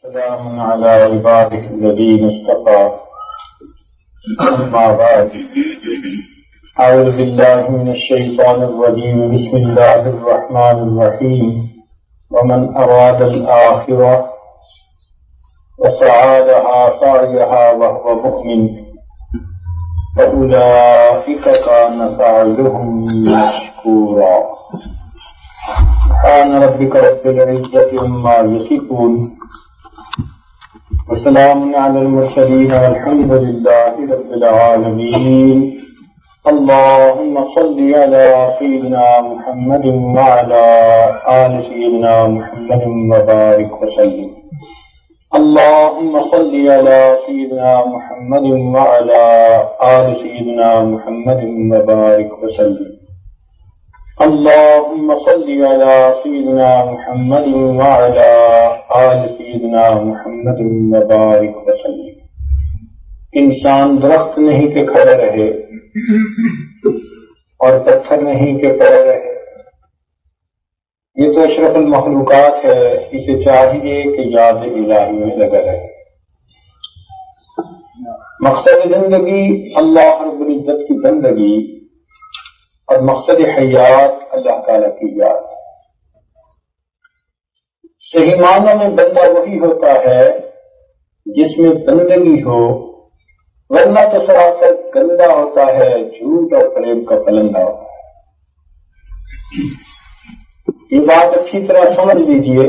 سلام على عباده الذين اصطفى أما بعد أعوذ بالله من الشيطان الرجيم بسم الله الرحمن الرحيم ومن أراد الآخرة وسعى لها سعيها وهو مؤمن فأولئك كان سعيهم مشكورا سبحان ربك رب العزة عما يصفون وسلام على المرسلين والحمد لله رب العالمين اللهم صل على سيدنا محمد وعلى آل سيدنا محمد وبارك وسلم اللهم صل على سيدنا محمد وعلى آل سيدنا محمد وبارك وسلم اللهم صل على سيدنا محمد وعلى آل سيدنا محمد وبارك وسلم. انسان درخت نہیں کہ کھڑا رہے اور پتھر نہیں کہ پڑے رہے، یہ تو اشرف المخلوقات ہے، اسے چاہیے کہ یاد الہی میں لگا رہے. مقصد زندگی اللہ رب العزت کی بندگی اور مقصد حیات اللہ تعالیٰ کی یاد. صحیح معنوں میں بندہ وہی ہوتا ہے جس میں بندگی ہو، ورنہ تو سراسر گندا ہوتا ہے، جھوٹ اور فریب کا پلندہ ہوتا ہے. یہ بات اچھی طرح سمجھ لیجئے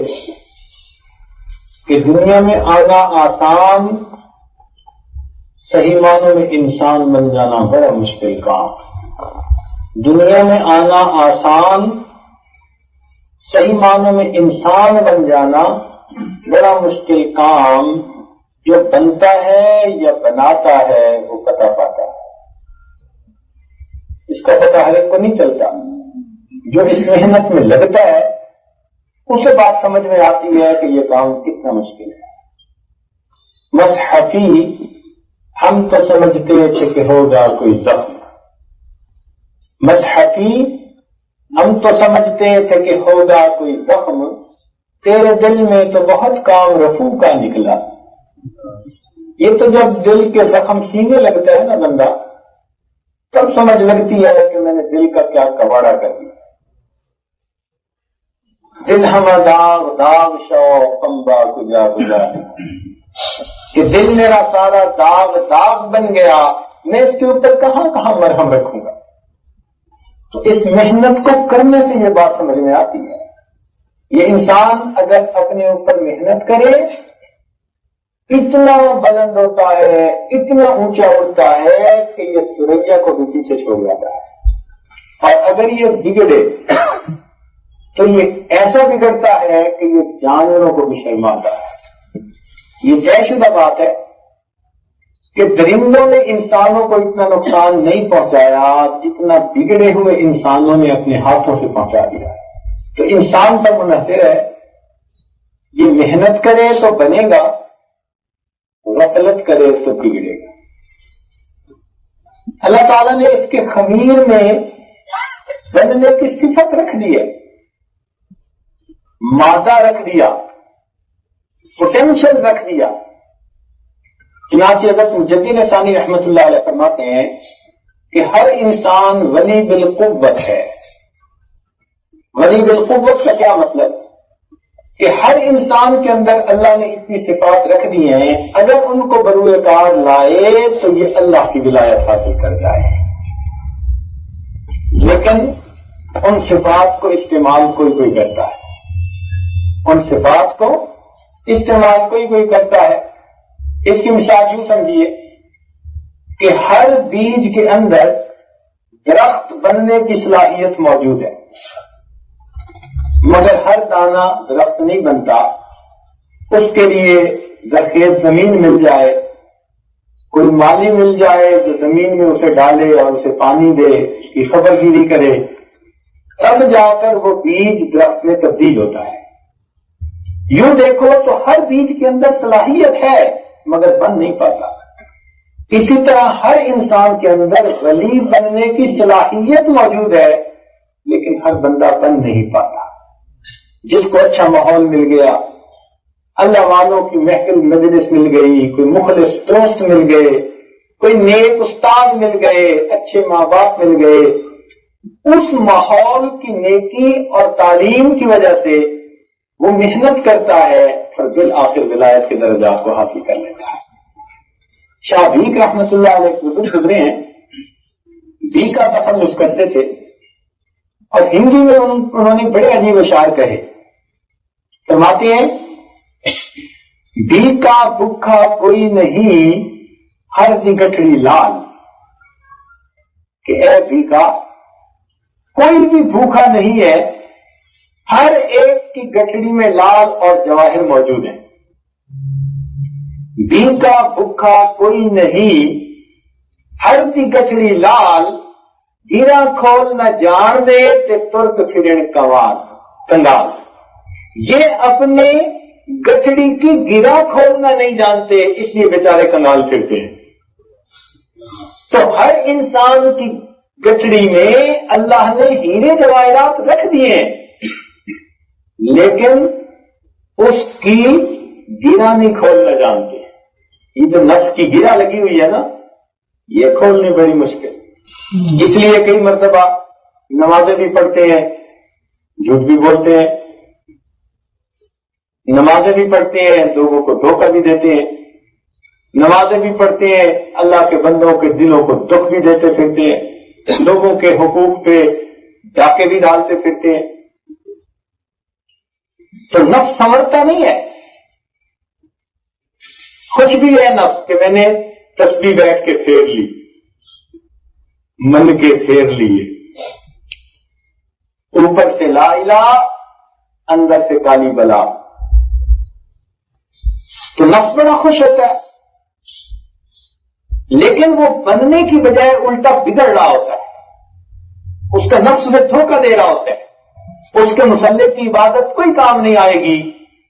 کہ دنیا میں آنا آسان، صحیح معنوں میں انسان بن جانا بڑا مشکل کام. دنیا میں آنا آسان، صحیح معنوں میں انسان بن جانا بڑا مشکل کام. جو بنتا ہے یا بناتا ہے وہ پتہ پاتا ہے، اس کا پتہ ہر ایک کو نہیں چلتا. جو اس محنت میں لگتا ہے اسے بات سمجھ میں آتی ہے کہ یہ کام کتنا مشکل ہے. مصحفی ہم تو سمجھتے تھے کہ ہوگا کوئی زخم، مصحفی ہم تو سمجھتے تھے کہ ہوگا کوئی زخم، تیرے دل میں تو بہت کام رفو کا نکلا. یہ تو جب دل کے زخم سینے لگتا ہے نا بندہ، تب سمجھ لگتی ہے کہ میں نے دل کا کیا کباڑا کر دیا. دل ہمیں داغ داغ شوق امبا کجا گزا، کہ دل میرا سارا داغ داغ بن گیا، میں اس کے اوپر کہاں کہاں مرہم رکھوں گا. تو اس محنت کو کرنے سے یہ بات سمجھ میں آتی ہے. یہ انسان اگر اپنے اوپر محنت کرے اتنا بلند ہوتا ہے، اتنا اونچا اٹھتا ہے کہ یہ سوریا کو بھی پیچھے چھوڑ جاتا ہے. اور اگر یہ بگڑے تو یہ ایسا بگڑتا ہے کہ یہ جانوروں کو بھی شرماتا ہے. یہ طے شدہ بات ہے کہ درندوں نے انسانوں کو اتنا نقصان نہیں پہنچایا جتنا بگڑے ہوئے انسانوں نے اپنے ہاتھوں سے پہنچا دیا. تو انسان پر منحصر ہے، یہ محنت کرے تو بنے گا، غفلت کرے تو بگڑے گا. اللہ تعالیٰ نے اس کے خمیر میں بننے کی صفت رکھ دی ہے، مادہ رکھ دیا، پوٹینشل رکھ دیا. چنانچہ حضرت مجدد ثانی رحمۃ اللہ علیہ فرماتے ہیں کہ ہر انسان غنی بالقوت ہے. غنی بالقوت کا کیا مطلب؟ کہ ہر انسان کے اندر اللہ نے اتنی صفات رکھ دی ہیں، اگر ان کو بروئے کار لائے تو یہ اللہ کی ولایت حاصل کر جائے. لیکن ان صفات کو استعمال کوئی کرتا ہے، ان صفات کو استعمال کوئی کرتا ہے. اس کی مثال یوں سمجھیے کہ ہر بیج کے اندر درخت بننے کی صلاحیت موجود ہے، مگر ہر دانہ درخت نہیں بنتا. اس کے لیے زرخیز زمین مل جائے، کوئی مالی مل جائے جو زمین میں اسے ڈالے اور اسے پانی دے، اس کی خبر گیری کرے، تب جا کر وہ بیج درخت میں تبدیل ہوتا ہے. یوں دیکھو تو ہر بیج کے اندر صلاحیت ہے مگر بن نہیں پاتا. اسی طرح ہر انسان کے اندر ولی بننے کی صلاحیت موجود ہے لیکن ہر بندہ بن نہیں پاتا. جس کو اچھا ماحول مل گیا، اللہ والوں کی محفل مجلس مل گئی، کوئی مخلص دوست مل گئے، کوئی نیک استاد مل گئے، اچھے ماں باپ مل گئے، اس ماحول کی نیکی اور تعلیم کی وجہ سے وہ محنت کرتا ہے اور بالآخر ولایت کے درجات کو حاصل کر لیتا ہے۔ شاہ بھیک رحمۃ اللہ علیہ گزرے ہیں، بھیک کا تخلص کرتے تھے اور ہندی میں انہوں نے بڑے عجیب اشعار کہے۔ فرماتے ہیں بھیکا بھوکا کوئی نہیں ہر دی گٹھڑی لال، کہ اے بھیکا کوئی بھی بھوکا نہیں ہے، ہر ایک کی گٹھڑی میں لال اور جواہر موجود ہیں۔ بھیکا بھوکا کوئی نہیں ہر دی گٹھڑی لال، گرا کھول نہ جان دے تے ترک پھرن کنگال۔ یہ اپنے گٹھڑی کی گرا کھولنا نہیں جانتے، اس لیے بیچارے کنگال پھرتے ہیں۔ تو ہر انسان کی گٹھڑی میں اللہ نے ہیرے جواہرات رکھ دیے ہیں، لیکن اس کی گرا نہیں کھولنا جانتے۔ یہ جو نفس کی گرا لگی ہوئی ہے نا، یہ کھولنی بڑی مشکل۔ اس لیے کئی مرتبہ نمازیں بھی پڑھتے ہیں، جھوٹ بھی بولتے ہیں، نمازیں بھی پڑھتے ہیں، لوگوں کو دھوکہ بھی دیتے ہیں، نمازیں بھی پڑھتے ہیں، اللہ کے بندوں کے دلوں کو دکھ بھی دیتے پھرتے ہیں، لوگوں کے حقوق پہ ڈاکے بھی ڈالتے پھرتے ہیں۔ تو نفس سنورتا نہیں ہے، خوش بھی ہے نفس کہ میں نے تسبیح بیٹھ کے پھیر لی، من کے پھیر لیے، اوپر سے لا الہ اندر سے کالی بلا، تو نفس بڑا خوش ہوتا ہے، لیکن وہ بننے کی بجائے الٹا بگڑ رہا ہوتا ہے، اس کا نفس اسے دھوکہ دے رہا ہوتا ہے، اس کے مسلح کی عبادت کوئی کام نہیں آئے گی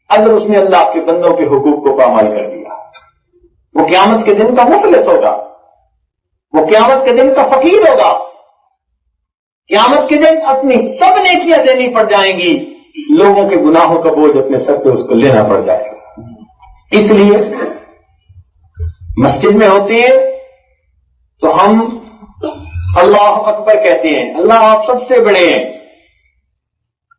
اگر اس نے اللہ کے بندوں کے حقوق کو پامال کر دیا۔ وہ قیامت کے دن کا مفلس ہوگا، وہ قیامت کے دن کا فقیر ہوگا، قیامت کے دن اپنی سب نیکیاں دینی پڑ جائیں گی، لوگوں کے گناہوں کا بوجھ اپنے سر پہ اس کو لینا پڑ جائے گا۔ اس لیے مسجد میں ہوتے ہیں تو ہم اللہ اکبر کہتے ہیں، اللہ آپ سب سے بڑے ہیں،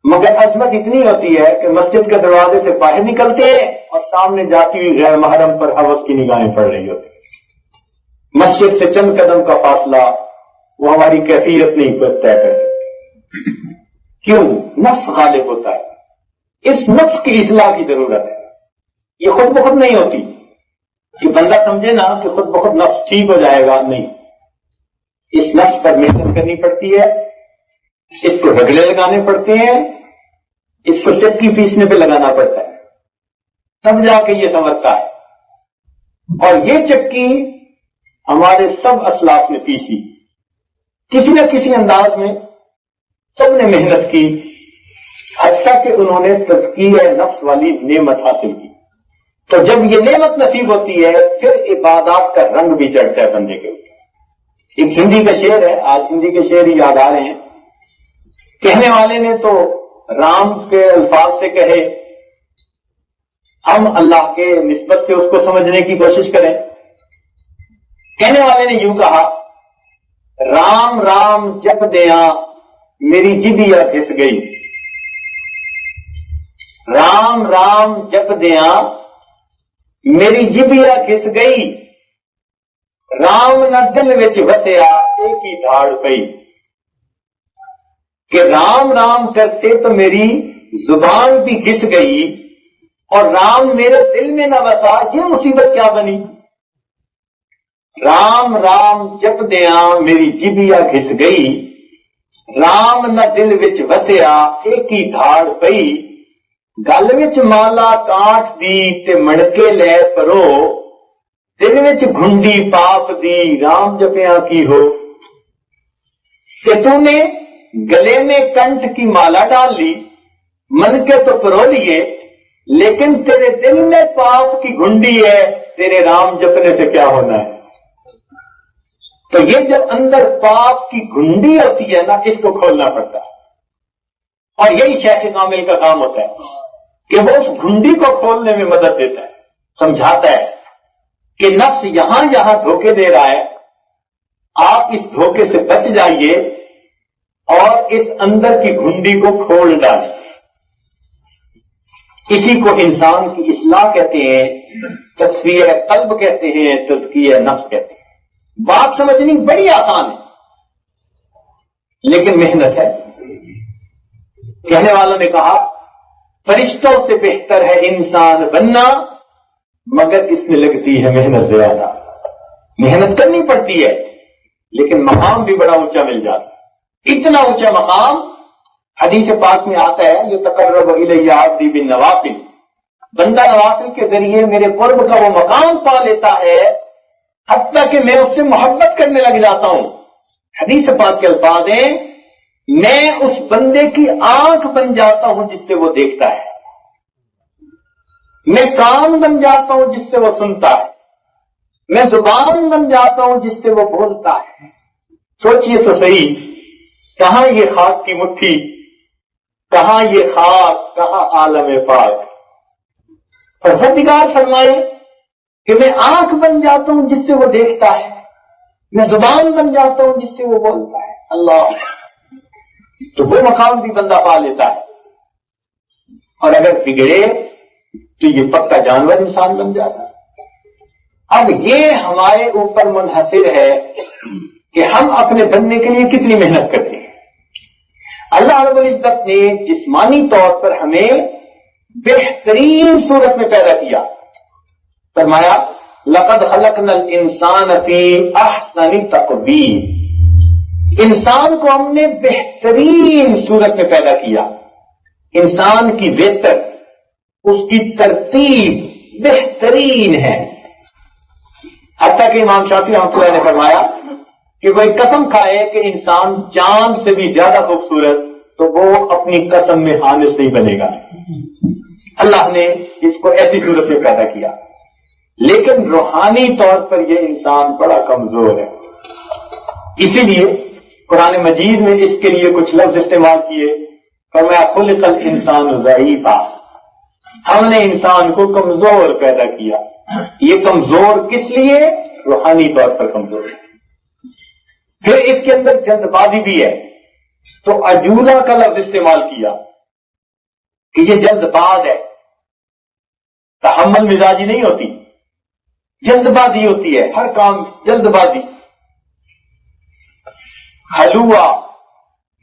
مگر عظمت اتنی ہوتی ہے کہ مسجد کے دروازے سے باہر نکلتے ہیں اور سامنے جاتی ہوئی غیر محرم پر حوث کی نگاہیں پڑ رہی ہوتی، مسجد سے چند قدم کا فاصلہ وہ ہماری کیفیت نہیں طے کر سکتی۔ کیوں؟ نفس غالب ہوتا ہے، اس نفس کی اصلاح کی ضرورت ہے، یہ خود بخود نہیں ہوتی کہ بندہ سمجھے نا کہ خود بخود نفس ٹھیک ہو جائے گا، نہیں، اس نفس پر محنت کرنی پڑتی ہے، اس کو رگڑے لگانے پڑتے ہیں، اس کو چکی پیسنے پہ لگانا پڑتا ہے، تب جا کے یہ سمجھتا ہے۔ اور یہ چکی ہمارے سب اسلاف نے پیسی، کسی نہ کسی انداز میں سب نے محنت کی، حتیٰ کہ انہوں نے تزکیہ نفس والی نعمت حاصل کی۔ تو جب یہ نعمت نصیب ہوتی ہے پھر عبادات کا رنگ بھی چڑھتا ہے بندے کے اوپر۔ ایک ہندی کا شعر ہے، آج ہندی کے شعر ہی یاد آ رہے ہیں، کہنے والے نے تو رام کے الفاظ سے کہے، ہم اللہ کے نسبت سے اس کو سمجھنے کی کوشش کریں۔ کہنے والے نے یوں کہا، رام رام جپ دیاں میری جبیا گھس گئی، رام رام جپ دیاں میری جبیا گھس گئی، رام نہ دل وچ وسیا ایک ہی دھاڑ پئی، کہ رام رام کرتے تو میری زبان بھی گھس گئی اور رام میرے دل میں نہ بسا، یہ مصیبت کیا بنی؟ رام رام جپ دیاں میری جبیا گھس گئی، رام نہ دل وچ وسیا ایک ہی دھاڑ پئی، گل وچ مالا کاٹ دی تے مڑکے لے پرو، دل وچ گھنڈی پاپ دی رام جپیاں کی ہو، کہ تو نے گلے میں کنٹھ کی مالا ڈال لی، من کے تو پرو لیے، لیکن تیرے دل میں پاپ کی گھنڈی ہے، تیرے رام جپنے سے کیا ہونا ہے؟ تو یہ جو اندر پاپ کی گھنڈی ہوتی ہے نا، اس کو کھولنا پڑتا ہے، اور یہی شیخ کامل کا کام ہوتا ہے۔ کہ وہ اس گھنڈی کو کھولنے میں مدد دیتا ہے، سمجھاتا ہے کہ نفس یہاں یہاں دھوکے دے رہا ہے، آپ اس دھوکے سے بچ جائیے اور اس اندر کی گھنڈی کو کھول ڈالیں۔ اسی کو انسان کی اصلاح کہتے ہیں، تصفیہ قلب کہتے ہیں، تزکیہ نفس کہتے ہیں۔ بات سمجھنی بڑی آسان ہے لیکن محنت ہے۔ کہنے والوں نے کہا فرشتوں سے بہتر ہے انسان بننا، مگر اس میں لگتی ہے محنت زیادہ۔ محنت کرنی پڑتی ہے لیکن مقام بھی بڑا اونچا مل جاتا ہے۔ اتنا اونچا مقام حدیث پاک میں آتا ہے جو تقرب الیہ عبدی بالنوافل، بندہ نوافل کے ذریعے میرے قرب کا وہ مقام پا لیتا ہے حتیٰ کہ میں اس سے محبت کرنے لگ جاتا ہوں۔ حدیث پاک کے الفاظ ہیں میں اس بندے کی آنکھ بن جاتا ہوں جس سے وہ دیکھتا ہے، میں کان بن جاتا ہوں جس سے وہ سنتا ہے، میں زبان بن جاتا ہوں جس سے وہ بولتا ہے۔ سوچئے تو صحیح، کہاں یہ خاک کی مٹھی، کہاں یہ خاک، کہاں عالم پاک۔ پروردگار فرمائے کہ میں آنکھ بن جاتا ہوں جس سے وہ دیکھتا ہے، میں زبان بن جاتا ہوں جس سے وہ بولتا ہے۔ اللہ، تو وہ مقام بھی بندہ پا لیتا ہے، اور اگر بگڑے تو یہ پکا جانور انسان بن جاتا ہے۔ اب یہ ہمارے اوپر منحصر ہے کہ ہم اپنے بننے کے لیے کتنی محنت کرتے ہیں۔ اللہ رب العزت نے جسمانی طور پر ہمیں بہترین صورت میں پیدا کیا، فرمایا لقد خلقنا الانسان فی احسن تقویم، انسان کو ہم نے بہترین صورت میں پیدا کیا۔ انسان کی بہتر، اس کی ترتیب بہترین ہے، حتیٰ کہ امام شافعی رحمۃ اللہ نے فرمایا کہ کوئی قسم کھائے کہ انسان چاند سے بھی زیادہ خوبصورت تو وہ اپنی قسم میں حانث نہیں بنے گا۔ اللہ نے اس کو ایسی صورت میں پیدا کیا، لیکن روحانی طور پر یہ انسان بڑا کمزور ہے۔ اسی لیے قرآن مجید میں اس کے لیے کچھ لفظ استعمال کیے، فرمایا خلق الانسان ضعیفا، ہم نے انسان کو کمزور پیدا کیا۔ یہ کمزور کس لیے؟ روحانی طور پر کمزور ہے۔ پھر اس کے اندر جلد بازی بھی ہے، تو عجولہ کا لفظ استعمال کیا کہ یہ جلد باز ہے، تحمل مزاجی نہیں ہوتی، جلد بازی ہوتی ہے، ہر کام جلد بازی۔ حلوہ،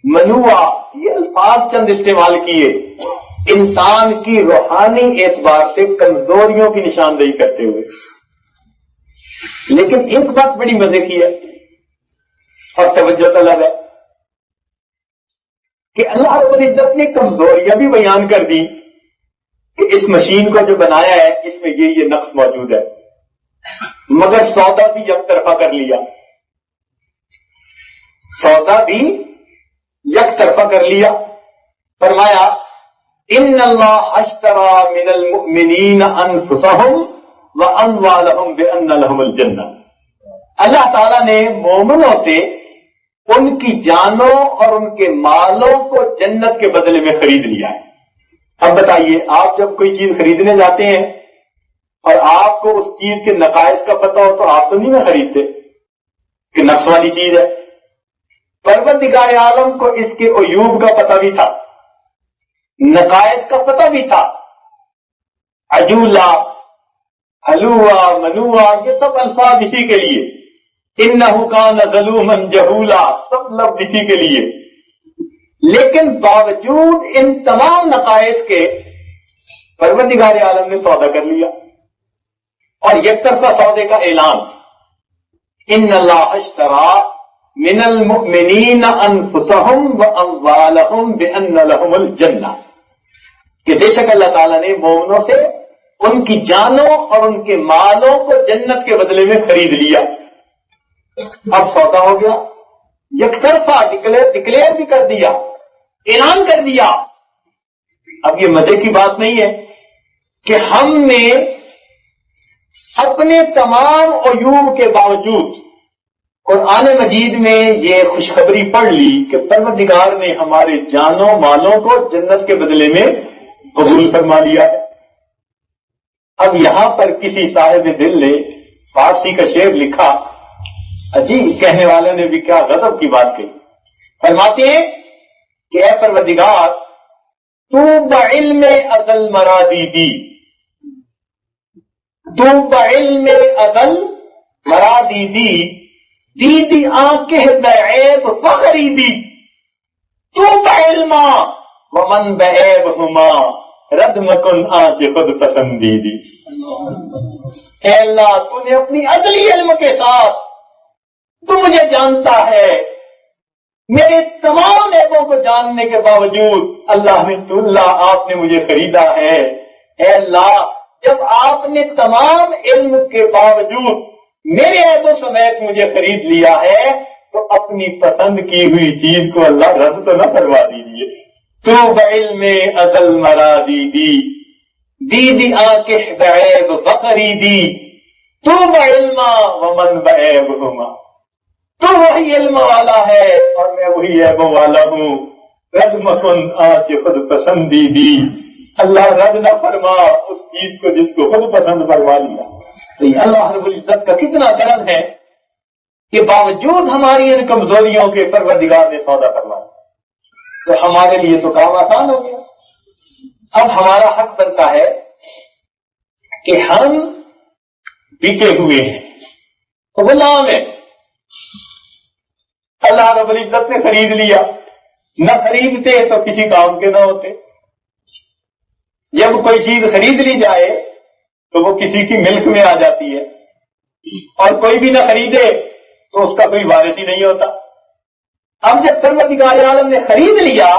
منوہ، یہ الفاظ چند استعمال کیے انسان کی روحانی اعتبار سے کمزوریوں کی نشاندہی کرتے ہوئے۔ لیکن ایک بات بڑی مزے کی ہے اور توجہ طلب ہے کہ اللہ رب العزت نے کمزوریاں بھی بیان کر دی کہ اس مشین کو جو بنایا ہے اس میں یہ نقص موجود ہے، مگر سودا بھی یک طرفہ کر لیا، سودا بھی یک طرفہ کر لیا۔ فرمایا ان اللہ اشتری من المؤمنین انفسهم واموالهم بان لهم الجنہ، اللہ تعالیٰ نے مومنوں سے ان کی جانوں اور ان کے مالوں کو جنت کے بدلے میں خرید لیا ہے۔ اب بتائیے، آپ جب کوئی چیز خریدنے جاتے ہیں اور آپ کو اس چیز کے نقائص کا پتہ ہو تو آپ تو نہیں خریدتے کہ نقص والی چیز ہے۔ پروردگار عالم کو اس کے عیوب کا پتہ بھی تھا، نقائص کا پتہ بھی تھا۔ عجولہ، حلوہ، منوہ، یہ سب الفاظ اسی کے لیے، انہ کان ظلوما جہولا، سب لفظ اسی کے لیے۔ لیکن باوجود ان تمام نقائص کے پروردگار عالم نے سودا کر لیا، اور یک طرفہ سودے کا اعلان، ان اللہ اشتری من المؤمنین انفسهم واموالهم بان لهم الجنہ، کہ بے شک اللہ تعالیٰ نے مومنوں سے ان کی جانوں اور ان کے مالوں کو جنت کے بدلے میں خرید لیا۔ اب سودا ہو گیا، یک طرفہ ڈکلیئر بھی کر دیا، اعلان کر دیا۔ اب یہ مزے کی بات نہیں ہے کہ ہم نے اپنے تمام عیوب کے باوجود قرآن مجید میں یہ خوشخبری پڑھ لی کہ پروردگار نے ہمارے جانوں مالوں کو جنت کے بدلے میں قبول فرما لیا ہے۔ اب یہاں پر کسی صاحب دل نے فارسی کا شعر لکھا، عجیب، کہنے والے نے بھی کیا غضب کی بات کہی۔ فرماتے ہیں کہ اے پروردگار، تو بعلم ازل مرادی دی، تو بعلم ازل مرادی دی، دی آنکھ بعیب فخری دی، تو بعلما ومن بعیب ہما رد مکن آنچ خود پسندی دی۔ اے اللہ، تو نے اپنی ازلی علم کے ساتھ تو مجھے جانتا ہے، میرے تمام عیبوں کو جاننے کے باوجود اللہ آپ نے مجھے خریدا ہے۔ اے اللہ، جب آپ نے تمام علم کے باوجود میرے عیبوں سمیت مجھے خرید لیا ہے تو اپنی پسند کی ہوئی چیز کو اللہ رد تو نہ کروا دیجیے۔ تو بعلم ازل مرادی دی، دی آنکھ بعیب فخری دی، تو بعلما ومن بعیب ہما، تو وہی علم والا ہے اور میں وہی عیبوں والا ہوں۔ رد مکن آج خود پسندی دی، اللہ رد نہ فرما اس چیز کو جس کو خود پسند فرما لیا۔ تو یہ اللہ رب العزت کا کتنا کرم ہے کہ باوجود ہماری ان کمزوریوں کے پروردگار نے سودا فرمایا، تو ہمارے لیے تو کام آسان ہو گیا۔ اب ہمارا حق بنتا ہے کہ ہم بکے ہوئے ہیں، غلام ہیں، اللہ رب العزت نے خرید لیا، نہ خریدتے تو کسی کام کے نہ ہوتے۔ جب کوئی چیز خرید لی جائے تو وہ کسی کی ملک میں آ جاتی ہے، اور کوئی بھی نہ خریدے تو اس کا کوئی وارث ہی نہیں ہوتا۔ اب جب پروردگار عالم نے خرید لیا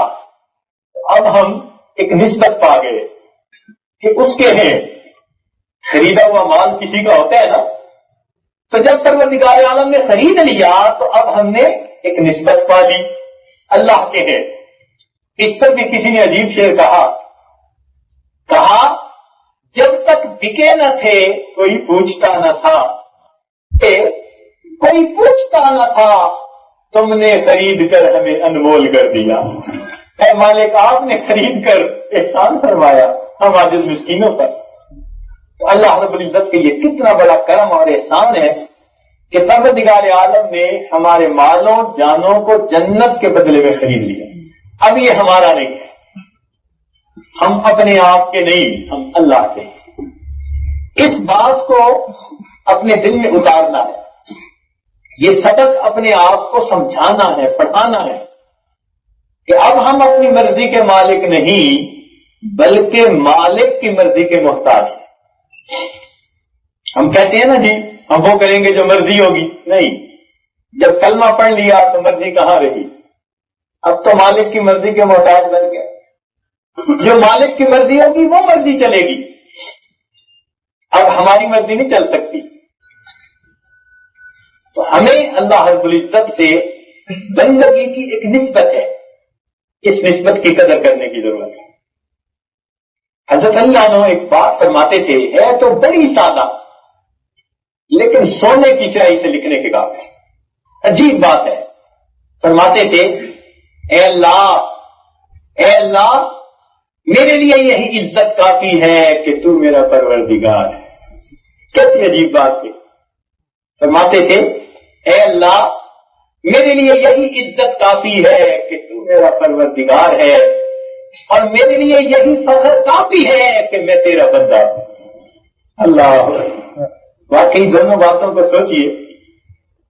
تو اب ہم ایک نسبت پا گئے کہ اس کے ہیں، خریدا ہوا مال کسی کا ہوتا ہے نا، تو جب پروردگار عالم نے خرید لیا تو اب ہم نے ایک نسبت پا لی، اللہ کے ہیں۔ اس پر بھی کسی نے عجیب شعر کہا جب تک بکے نہ تھے کوئی پوچھتا نہ تھا، کوئی پوچھتا نہ تھا، تم نے خرید کر ہمیں انمول کر دیا۔ اے مالک، آپ نے خرید کر احسان فرمایا ہم عاجز مسکینوں پر۔ تو اللہ رب العزت کے یہ کتنا بڑا کرم اور احسان ہے کہ پروردگار عالم نے ہمارے مالوں جانوں کو جنت کے بدلے میں خرید لیا۔ اب یہ ہمارا نہیں ہے، ہم اپنے آپ کے نہیں، ہم اللہ کے ہیں۔ اس بات کو اپنے دل میں اتارنا ہے، یہ سبق اپنے آپ کو سمجھانا ہے، پڑھانا ہے کہ اب ہم اپنی مرضی کے مالک نہیں بلکہ مالک کی مرضی کے محتاج ہیں۔ ہم کہتے ہیں نا جی ہم وہ کریں گے جو مرضی ہوگی، نہیں، جب کلمہ پڑھ لیا تو مرضی کہاں رہی، اب تو مالک کی مرضی کے محتاج بن گئے۔ جو مالک کی مرضی ہوگی وہ مرضی چلے گی، اب ہماری مرضی نہیں چل سکتی۔ تو ہمیں اللہ رب العزت سے بندگی کی ایک نسبت ہے، اس نسبت کی قدر کرنے کی ضرورت ہے۔ حضرت اللہ عنہ ایک بات فرماتے تھے، ہے تو بڑی سادہ لیکن سونے کی سیاہی سے لکھنے کے قابل ہے، عجیب بات ہے۔ فرماتے تھے اے اللہ میرے لیے یہی عزت کافی ہے کہ تو میرا پروردگار ہے۔ کیسی عجیب بات تھی۔ فرماتے تھے اے اللہ میرے لیے یہی عزت کافی ہے کہ تو میرا پروردگار ہے، اور میرے لیے یہی فخر کافی ہے کہ میں تیرا بندہ ہوں۔ اللہ، واقعی دونوں باتوں کو سوچئے،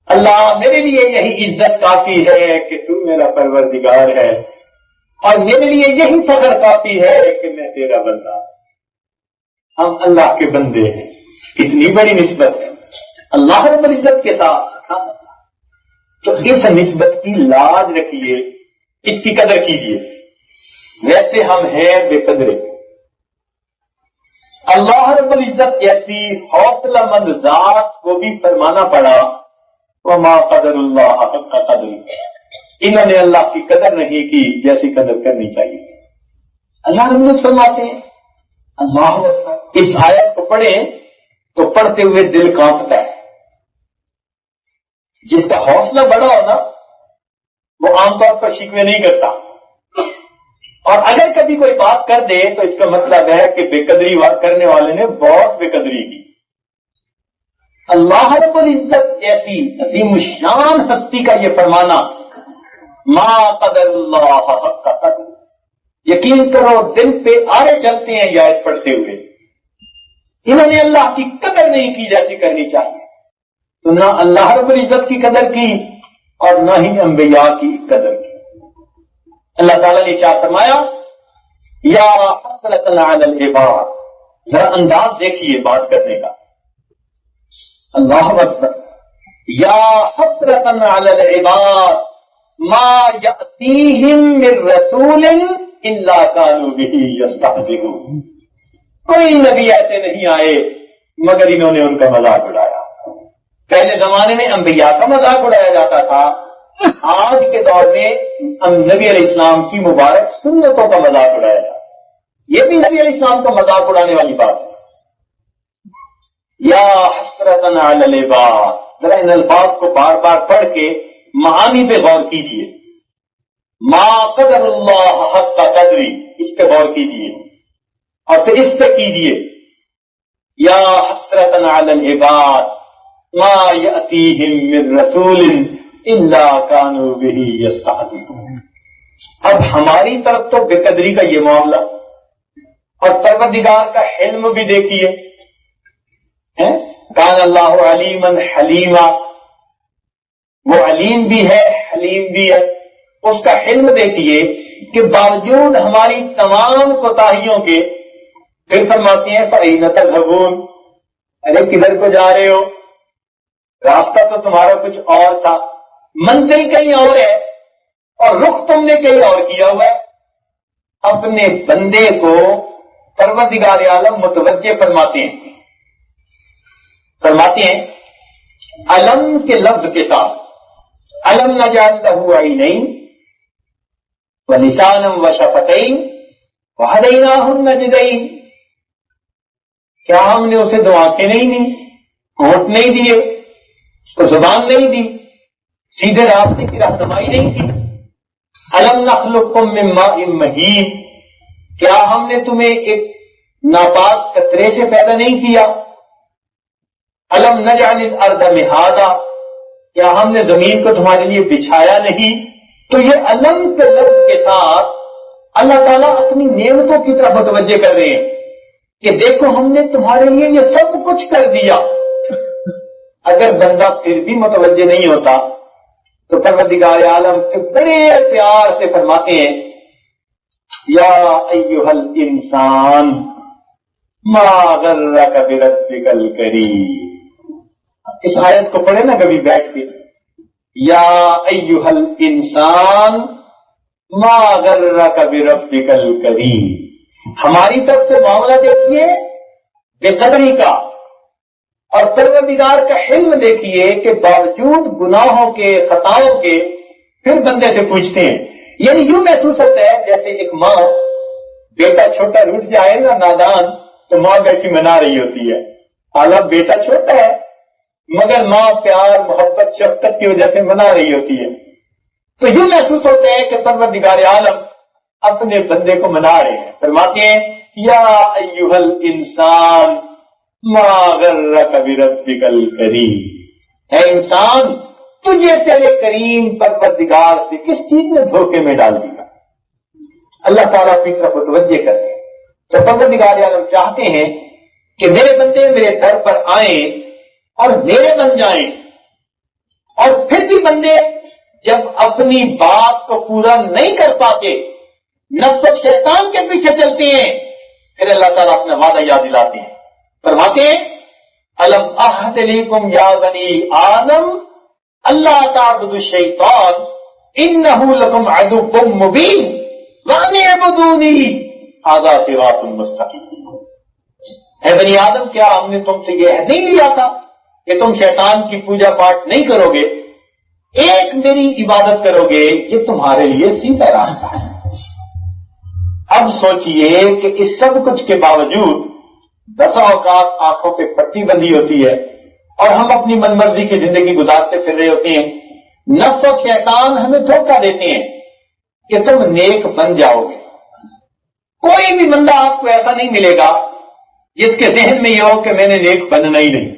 اللہ میرے لیے یہی عزت کافی ہے کہ تو میرا پروردگار ہے، اور میرے لیے یہی فخر کافی ہے کہ میں تیرا بندہ ہوں۔ ہم اللہ کے بندے ہیں، کتنی بڑی نسبت ہے اللہ رب العزت کے ساتھ۔ تو اس نسبت کی لاج رکھیے، اس کی قدر کیجیے، ویسے ہم ہیں بے قدرے۔ اللہ رب العزت جیسی حوصلہ مند ذات کو بھی فرمانا پڑا وما قدر اللہ حق قدر، انہوں نے اللہ کی قدر نہیں کی جیسی قدر کرنی چاہیے۔ اللہ رب العزت فرماتے ہیں، اللہ اس آیت کو پڑھیں تو پڑھتے ہوئے دل کانپتا ہے۔ جس کا حوصلہ بڑا ہو نا وہ عام طور پر شکوے نہیں کرتا، اور اگر کبھی کوئی بات کر دے تو اس کا مطلب ہے کہ بے قدری کرنے والے نے بہت بے قدری کی. اللہ رب العزت ایسی عظیم الشان ہستی کا یہ فرمانا ما قدر اللہ حق قدر. یقین کرو دل پہ آرے چلتے ہیں یہ آیت پڑھتے ہوئے. انہوں نے اللہ کی قدر نہیں کی جیسی کرنی چاہیے. تو نہ اللہ رب العزت کی قدر کی اور نہ ہی انبیاء کی قدر کی. اللہ تعالیٰ نے کیا فرمایا؟ یا حسرتن علی العباد. ذرا انداز دیکھیے بات کرنے کا. اللہ اکبر. یا حسرتن علی العباد ما یأتیہم من رسول الا کانوا بہ یستہزئون. کوئی نبی ایسے نہیں آئے مگر انہوں نے ان کا مذاق اڑایا. پہلے زمانے میں انبیاء کا مذاق اڑایا جاتا تھا. آج کے دور میں نبی علیہ السلام کی مبارک سنتوں کا مذاق اڑایا جاتا ہے. یہ بھی نبی علیہ السلام کا مذاق اڑانے والی بات ہے. یا حسرتن علی العباد. ذرا ان الفاظ کو بار بار پڑھ کے معانی پہ غور کیجیے. ما قدر اللہ حق قدری، اس پہ غور کیجیے اور پھر اس پہ کیجیے. یا حسرتن علی العباد ما یأتیہم من رسول الا کانوا بہ یستہزئون. اب ہماری طرف تو بے قدری کا یہ معاملہ اور پروردگار کا حلم بھی دیکھیے. کان اللہ علیما حلیما. وہ علیم بھی ہے حلیم بھی ہے. اس کا حلم دیکھیے کہ باوجود ہماری تمام کوتاہیوں کے پھر فرماتے ہیں فَأَيْنَ تَذْهَبُونَ. ارے کدھر کو جا رہے ہو؟ راستہ تو تمہارا کچھ اور تھا، منزل کہیں اور ہے اور رخ تم نے کہیں اور کیا ہوا ہے. اپنے بندے کو پروردگار عالم متوجہ فرماتے ہیں علم کے لفظ کے ساتھ علم نجعل لہ عینین ولسانا وشفتین وہدیناہ النجدین. کیا ہم نے اسے دو آنکھیں نہیں دی، ہونٹ نہیں دیے، اس کو زبان نہیں دی، سیدھے راستے کی رہنمائی نہیں کی؟ الم نخلقکم من ماء مہین. کیا ہم نے تمہیں ایک ناپاک قطرے سے پیدا نہیں کیا؟ الم نجعل الارض مہادا. کیا ہم نے زمین کو تمہارے لیے بچھایا نہیں؟ تو یہ علم کے لفظ کے ساتھ اللہ تعالیٰ اپنی نعمتوں کی طرف متوجہ کر رہے ہیں کہ دیکھو ہم نے تمہارے لیے یہ سب کچھ کر دیا. اگر بندہ پھر بھی متوجہ نہیں ہوتا تو پروردگار عالم کے بڑے پیار سے فرماتے ہیں یا ایھا الانسان ما غرک بربک الکریم. اس آیت کو پڑھے نا کبھی بیٹھ کے. یا ایھا الانسان ما غرک بربک الکریم. ہماری طرف سے معاملہ دیکھیے بے قدری کا اور پروردگار کا حلم دیکھیے کہ باوجود گناہوں کے خطاؤں کے پھر بندے سے پوچھتے ہیں. یعنی یوں محسوس ہوتا ہے جیسے ایک ماں بیٹا چھوٹا روٹ جائے نا نادان تو ماں بیٹھی منا رہی ہوتی ہے. حالانکہ بیٹا چھوٹا ہے مگر ماں پیار محبت شفقت کی وجہ سے منا رہی ہوتی ہے. تو یوں محسوس ہوتا ہے کہ پروردگار عالم اپنے بندے کو منا رہے ہیں. فرماتے ہیں یا ایھا الانسان ما غرک بربک الکریم. اے انسان تجھے تیرے کریم پروردگار سے کس چیز نے دھوکے میں ڈال دیا؟ اللہ تعالیٰ اپنی طرف متوجہ کرتے ہیں. تو پروردگار عالم چاہتے ہیں کہ میرے بندے میرے در پر آئیں اور میرے بن جائیں. اور پھر بھی بندے جب اپنی بات کو پورا نہیں کر پاتے نفس و شیطان کے پیچھے چلتے ہیں پھر اللہ تعالیٰ اپنا وعدہ یاد دلاتے ہیں. فرماتے ہیں الم اعہد الیکم یا بنی آدم اللہ تعبدوا الشیطان انہ لکم عدو مبین وان اعبدونی ھذا صراط مستقیم. اے بنی آدم کیا ہم نے تم سے یہ عہد نہیں لیا تھا کہ تم شیطان کی پوجا پاٹ نہیں کرو گے، ایک میری عبادت کرو گے، یہ تمہارے لیے سیدھا راستہ ہے. اب سوچئے کہ اس سب کچھ کے باوجود بسا اوقات آنکھوں پہ پٹی بندی ہوتی ہے اور ہم اپنی من مرضی کی زندگی گزارتے پھر رہے ہوتے ہیں. نفس و شیطان ہمیں دھوکہ دیتے ہیں کہ تم نیک بن جاؤ گے، کوئی بھی بندہ آپ کو ایسا نہیں ملے گا جس کے ذہن میں یہ ہو کہ میں نے نیک بننا ہی نہیں.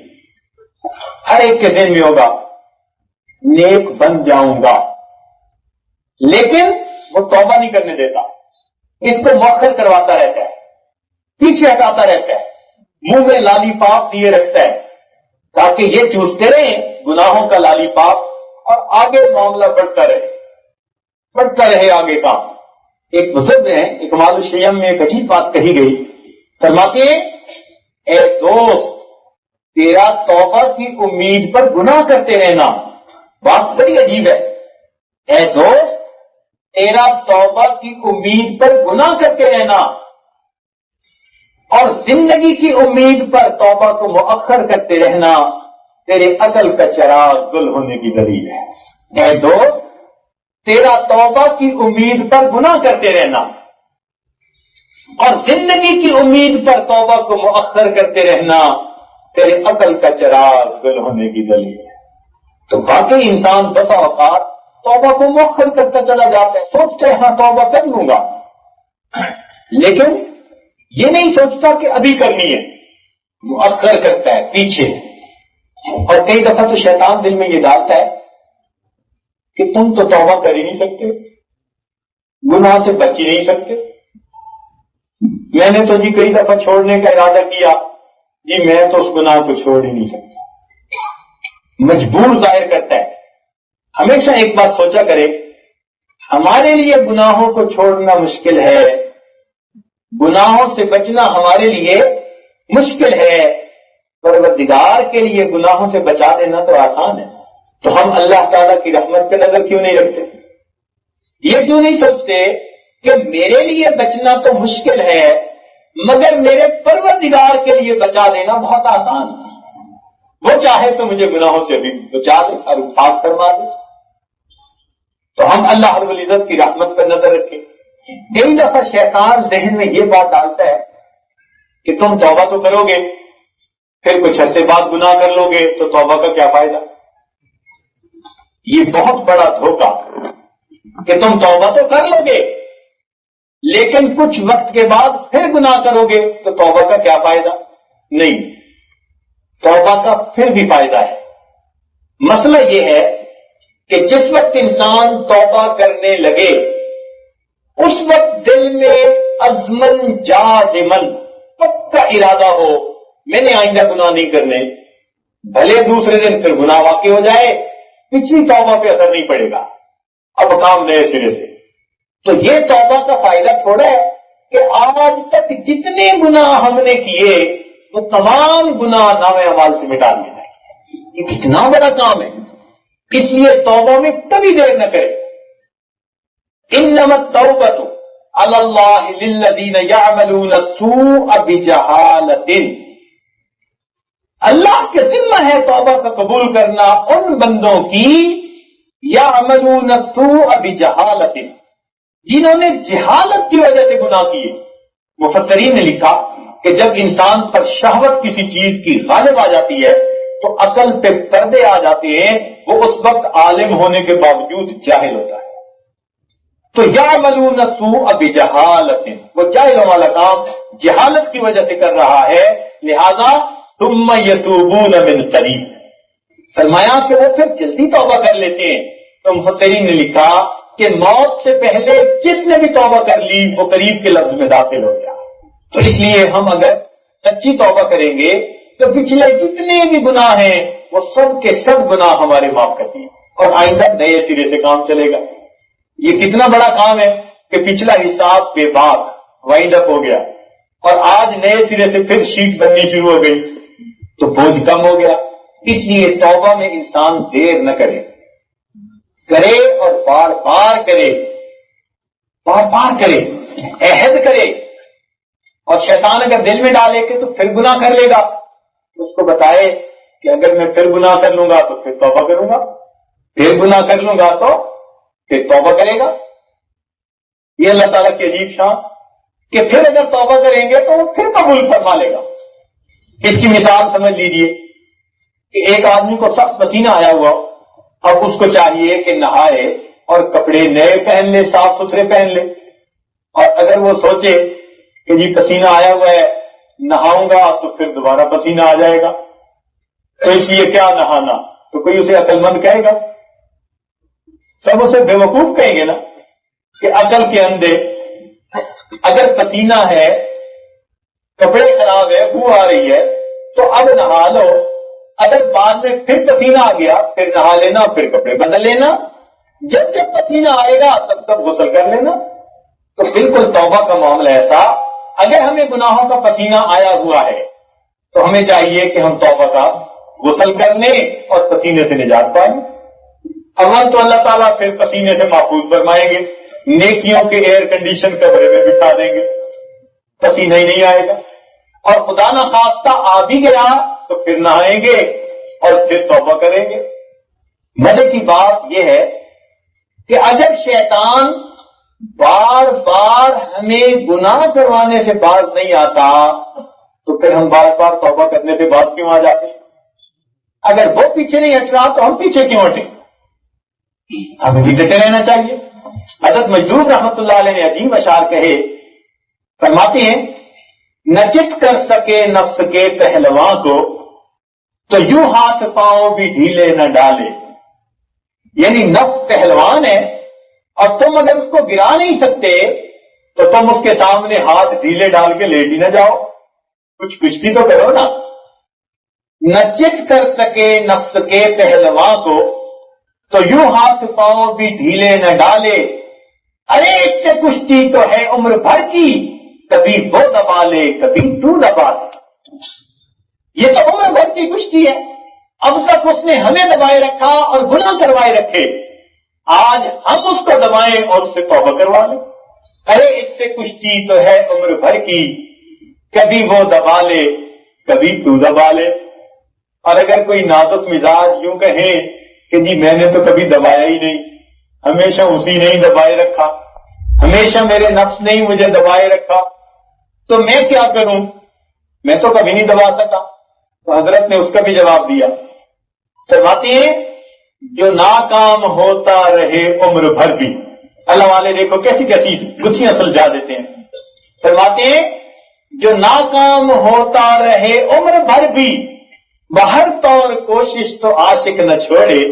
ہر ایک کے ذہن میں ہوگا نیک بن جاؤں گا، لیکن وہ توبہ نہیں کرنے دیتا، اس کو مؤخر کرواتا رہتا ہے، پیچھے ہٹاتا رہتا ہے، منہ میں لالی پاپ دیے رکھتا ہے تاکہ یہ چوستے رہیں گناہوں کا لالی پاپ، اور آگے معاملہ بڑھتا رہے آگے کا. ایک بزرگ ہیں اکمال الشیم میں ایک عجیب بات کہی گئی، فرماتے ہیں اے دوست تیرا توبہ کی امید پر گناہ کرتے رہنا. بات بڑی عجیب ہے. اے دوست تیرا توبہ کی امید پر گناہ کرتے رہنا اور زندگی کی امید پر توبہ کو مؤخر کرتے رہنا تیرے عقل کا چراغ گل ہونے کی دلیل ہے. اے دوست تیرا توبہ کی امید پر گناہ کرتے رہنا اور زندگی کی امید پر توبہ کو مؤخر کرتے رہنا تیرے عقل کا چراغ گل ہونے کی دلیل ہے. تو باقی انسان بسا اوقات توبہ کو مؤخر کرتا چلا جاتا ہے، سوچتے ہیں ہاں توبہ کر لوں گا، لیکن یہ نہیں سوچتا کہ ابھی کرنی ہے، مؤخر کرتا ہے پیچھے. اور کئی دفعہ تو شیطان دل میں یہ ڈالتا ہے کہ تم تو توبہ کر ہی نہیں سکتے، گناہ سے بچ ہی نہیں سکتے. میں نے تو جی کئی دفعہ چھوڑنے کا ارادہ کیا، جی میں تو اس گناہ کو چھوڑ ہی نہیں سکتا. مجبور ظاہر کرتا ہے. ہمیشہ ایک بات سوچا کرے، ہمارے لیے گناہوں کو چھوڑنا مشکل ہے، گناہوں سے بچنا ہمارے لیے مشکل ہے، پروردگار کے لیے گناہوں سے بچا دینا تو آسان ہے. تو ہم اللہ تعالیٰ کی رحمت پہ نظر کیوں نہیں رکھتے؟ یہ کیوں نہیں سوچتے کہ میرے لیے بچنا تو مشکل ہے مگر میرے پروردگار کے لیے بچا دینا بہت آسان ہے. وہ چاہے تو مجھے گناہوں سے بھی بچا دے اور پاک فرما دے. تو ہم اللہ رب العزت کی رحمت پر نظر رکھیں. کئی دفعہ شیطان ذہن میں یہ بات ڈالتا ہے کہ تم توبہ تو کرو گے، پھر کچھ عرصے بعد گناہ کر لو گے تو توبہ کا کیا فائدہ. یہ بہت بڑا دھوکہ کہ تم توبہ تو کر لو گے لیکن کچھ وقت کے بعد پھر گناہ کرو گے تو توبہ کا کیا فائدہ. نہیں، توبہ کا پھر بھی فائدہ ہے. مسئلہ یہ ہے کہ جس وقت انسان توبہ کرنے لگے اس وقت دل میں عزمن جازمن پکا ارادہ ہو میں نے آئندہ گناہ نہیں کرنے، بھلے دوسرے دن پھر گناہ واقع ہو جائے، پچھلی توبہ پہ اثر نہیں پڑے گا، اب کام نئے سرے سے. تو یہ توبہ کا فائدہ تھوڑا ہے کہ آج تک جتنے گناہ ہم نے کیے وہ تمام گناہ نام اعمال سے مٹا دیے جائیں. یہ کتنا بڑا کام ہے. اس لیے توبہ میں کبھی دیر نہ کرے. انما التوبۃ علی اللہ للذین یعملون السوء بجہالۃ. اللہ کے ذمہ ہے توبہ کا قبول کرنا ان بندوں کی یعملون السوء بجہالۃ جنہوں نے جہالت کی وجہ سے گناہ کیے. مفسرین نے لکھا کہ جب انسان پر شہوت کسی چیز کی غالب آ جاتی ہے تو عقل پہ پردے آ جاتے ہیں، وہ اس وقت عالم ہونے کے باوجود جاہل ہوتا ہے. تو یعملون السوء بجہالۃ، وہ جاہلوں والا کام جہالت کی وجہ سے کر رہا ہے، لہذا ثم یتوبون من قریب. فرمایا کہ وہ پھر جلدی توبہ کر لیتے ہیں. تو مفسرین نے لکھا کہ موت سے پہلے جس نے بھی توبہ کر لی وہ قریب کے لفظ میں داخل ہو گیا. تو اس لیے ہم اگر سچی توبہ کریں گے تو پچھلے جتنے بھی گناہ ہیں وہ سب کے سب گناہ ہمارے معاف کر دیے اور آئندہ نئے سرے سے کام چلے گا. یہ کتنا بڑا کام ہے کہ پچھلا حساب بے باک وائنڈ اپ ہو گیا اور آج نئے سرے سے پھر شیٹ بننی شروع ہو گئی تو بوجھ کم ہو گیا. اس لیے توبہ میں انسان دیر نہ کرے اور بار بار کرے، عہد کرے. اور شیطان اگر دل میں ڈالے کہ تو پھر گناہ کر لے گا، اس کو بتائے کہ اگر میں پھر گناہ کر لوں گا تو پھر توبہ کروں گا، پھر گناہ کر لوں گا تو پھر توبہ کرے گا. یہ اللہ تعالیٰ کی عجیب شان کہ پھر اگر توبہ کریں گے تو وہ پھر قبول فرما لے گا. اس کی مثال سمجھ لیجئے کہ ایک آدمی کو سخت پسینہ آیا ہوا، اب اس کو چاہیے کہ نہائے اور کپڑے نئے پہن لے، صاف ستھرے پہن لے. اور اگر وہ سوچے کہ جی پسینہ آیا ہوا ہے، نہاؤں گا تو پھر دوبارہ پسینہ آ جائے گا، تو اس لیے کیا نہانا؟ تو کوئی اسے عقل مند کہے گا؟ سب اسے بے وقوف کہیں گے نا کہ عقل کے اندھے۔ اگر پسینہ ہے، کپڑے خراب ہے، بو آ رہی ہے، تو اب نہا لو، اگر بعد میں پھر پسینہ آ گیا پھر نہا لینا، پھر کپڑے بدل لینا، جب جب پسینہ آئے گا تب تب غسل کر لینا۔ تو بالکل توبہ کا معاملہ ایسا، اگر ہمیں گناہوں کا پسینہ آیا ہوا ہے تو ہمیں چاہیے کہ ہم توبہ کا غسل کر لیں اور پسینے سے نجات پائیں۔ اول تو اللہ تعالیٰ پھر پسینے سے محفوظ فرمائیں گے، نیکیوں کے ایئر کنڈیشن کمرے میں بٹھا دیں گے، پسینہ ہی نہیں آئے گا، اور خدا نہ خواستہ آ بھی گیا تو پھر نہائیں گے اور پھر توبہ کریں گے۔ مزے کی بات یہ ہے کہ اگر شیطان بار بار ہمیں گناہ کروانے سے باز نہیں آتا تو پھر ہم بار بار توبہ کرنے سے باز کیوں آ جاتے ہیں؟ اگر وہ پیچھے نہیں ہٹ رہا تو ہم پیچھے کیوں ہٹیں؟ ہمیں بھی ڈٹے رہنا چاہیے۔ حضرت مجدور رحمت اللہ علیہ نے عظیم اشعار کہے، فرماتے ہیں نہ چت کر سکے نفس کے پہلواں کو تو یوں ہاتھ پاؤں بھی ڈھیلے نہ ڈالے۔ یعنی نفس پہلوان ہے اور تم اگر اس کو گرا نہیں سکتے تو تم اس کے سامنے ہاتھ ڈھیلے ڈال کے لیٹ ہی نہ جاؤ، کچھ کشتی تو کرو نا۔ نہ چت کر سکے نفس کے پہلواں کو تو یوں ہاتھ پاؤں بھی ڈھیلے نہ ڈالے، ارے اس سے کشتی تو ہے عمر بھر کی، کبھی وہ دبا لے کبھی تو دبا لے۔ یہ تو عمر بھر کی کشتی ہے، اب تک اس نے ہمیں دبائے رکھا اور گناہ کروائے رکھے، آج ہم اس کو دبائیں اور اس سے توبہ کروا لیں۔ ارے اس سے کشتی تو ہے عمر بھر کی، کبھی وہ دبا لے کبھی تو دبا لے۔ اور اگر کوئی نازک مزاج یوں کہے کہ جی میں نے تو کبھی دبایا ہی نہیں، ہمیشہ اسی نے ہی دبائے رکھا، ہمیشہ میرے نفس نے ہی مجھے دبائے رکھا، تو میں کیا کروں؟ میں تو کبھی نہیں دبا سکا۔ تو حضرت نے اس کا بھی جواب دیا، فرماتے ہیں جو ناکام ہوتا رہے عمر بھر بھی، اللہ والے دیکھو کیسی کیسی گتھیاں سلجھا دیتے ہیں، فرماتے ہیں جو ناکام ہوتا رہے عمر بھر بھی، بہر طور کوشش تو عاشق نہ چھوڑے۔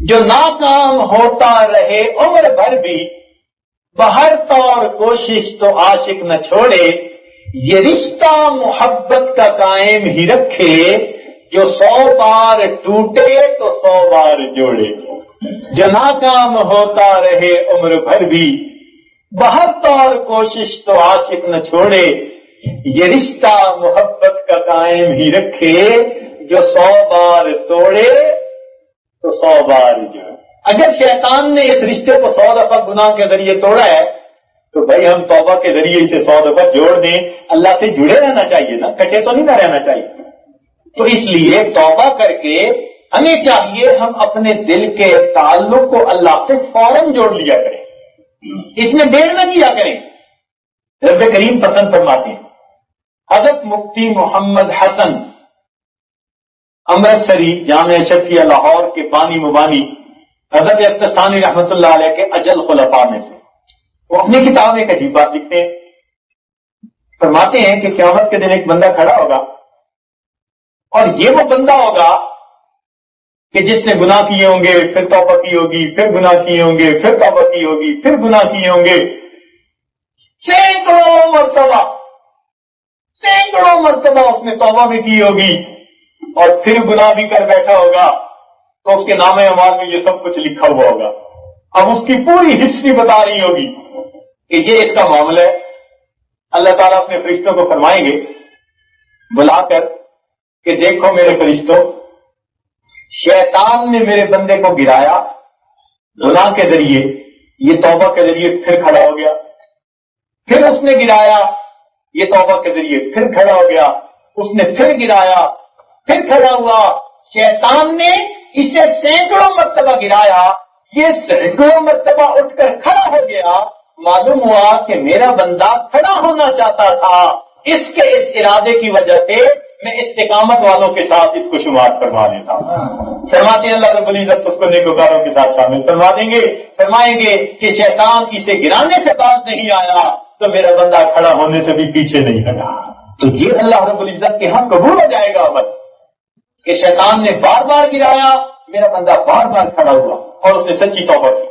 جو ناکام ہوتا رہے عمر بھر بھی، بہر طور کوشش تو عاشق نہ چھوڑے، یہ رشتہ محبت کا قائم ہی رکھے، جو 100 بار ٹوٹے تو 100 بار جوڑے۔ جو ناکام ہوتا رہے عمر بھر بھی، بہر طور کوشش تو عاشق نہ چھوڑے، یہ رشتہ محبت کا قائم ہی رکھے، جو 100 بار توڑے تو 100 بار جوڑے۔ اگر شیطان نے اس رشتے کو 100 دفعہ گناہ کے ذریعے توڑا ہے تو بھائی ہم توبہ کے ذریعے اسے 100 دفعہ جوڑ دیں، اللہ سے جڑے رہنا چاہیے نا، کٹے تو نہیں نہ رہنا چاہیے۔ تو اس لیے توبہ کر کے ہمیں چاہیے ہم اپنے دل کے تعلق کو اللہ سے فوراً جوڑ لیا کریں، اس میں دیر نہ کیا کریں۔ رب کریم پسند فرماتے ہیں، حضرت مفتی محمد حسن امرتسری جامع اشرفیہ لاہور کے بانی مبانی حضرت افتثانی رحمت اللہ علیہ کے اجل خلفاء میں سے، وہ اپنی کتاب ایک عجیب بات لکھتے ہیں، فرماتے ہیں کہ قیامت کے دن ایک بندہ کھڑا ہوگا اور یہ وہ بندہ ہوگا کہ جس نے گناہ کیے ہوں گے، پھر توبہ کی ہوگی، پھر گناہ کیے ہوں گے، پھر توبہ کی ہوگی، پھر گناہ کیے ہوں گے، سینکڑوں مرتبہ اس نے توبہ بھی کی ہوگی اور پھر گناہ بھی کر بیٹھا ہوگا، تو اس کے نام اعمال میں یہ سب کچھ لکھا ہوا ہوگا۔ اب اس کی پوری ہسٹری بتا رہی ہوگی کہ یہ اس کا معاملہ ہے۔ اللہ تعالیٰ اپنے فرشتوں کو فرمائیں گے بلا کر کہ دیکھو میرے فرشتوں، شیطان نے میرے بندے کو گرایا گناہ کے ذریعے، یہ توبہ کے ذریعے پھر کھڑا ہو گیا، پھر اس نے گرایا، یہ توبہ کے ذریعے پھر کھڑا ہو گیا، اس نے پھر گرایا، پھر کھڑا ہوا، شیطان نے اسے سینکڑوں مرتبہ گرایا، یہ سینکڑوں مرتبہ اٹھ کر کھڑا ہو گیا۔ معلوم ہوا کہ میرا بندہ کھڑا ہونا چاہتا تھا، اس کے اس ارادے کی وجہ سے میں استقامت والوں کے ساتھ اس کو شمار فرما لیتا ہوں۔ فرماتے ہیں اللہ رب العزت اس کو نیکوکاروں کے ساتھ شامل فرما دیں گے، فرمائیں گے کہ شیطان اسے گرانے سے باز نہیں آیا، تو میرا بندہ کھڑا ہونے سے بھی پیچھے نہیں ہٹا. تو یہ اللہ رب العزت کے ہاں قبول ہو جائے گا عمل کہ شیطان نے بار بار گرایا, میرا بندہ بار بار کھڑا ہوا اور اس نے سچی توبہ کی.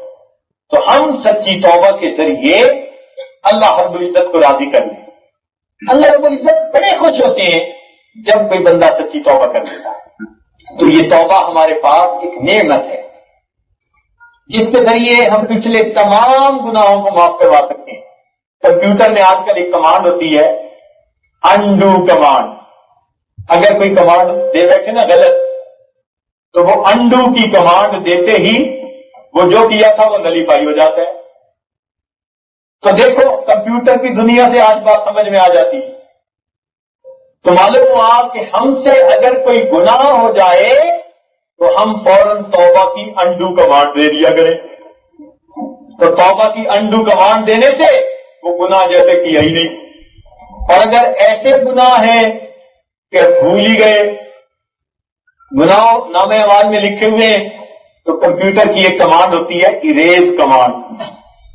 تو ہم سچی توبہ کے ذریعے اللہ رب العزت کو راضی کر لیں. اللہ رب العزت بڑے خوش ہوتے ہیں جب کوئی بندہ سچی توبہ کر لیتا ہے. تو یہ توبہ ہمارے پاس ایک نعمت ہے جس کے ذریعے ہم پچھلے تمام گناہوں کو معاف کروا سکتے ہیں. کمپیوٹر میں آج کل ایک کمانڈ ہوتی ہے انڈو کمانڈ. اگر کوئی کمانڈ دے بیٹھے نا غلط, تو وہ انڈو کی کمانڈ دیتے ہی وہ جو کیا تھا وہ نلیفائی ہو جاتا ہے. تو دیکھو کمپیوٹر کی دنیا سے آج بات سمجھ میں آ جاتی ہے. تو معلوم ہوا کہ ہم سے اگر کوئی گناہ ہو جائے تو ہم فوراً توبہ کی انڈو کمانڈ دے دیا کریں. تو توبہ کی انڈو کمانڈ دینے سے وہ گناہ جیسے کیا ہی نہیں. اور اگر ایسے گناہ ہیں کہ بھول ہی گئے, گناہ نام اعمال میں لکھے ہوئے ہیں, تو کمپیوٹر کی ایک کمانڈ ہوتی ہے اریز کمانڈ.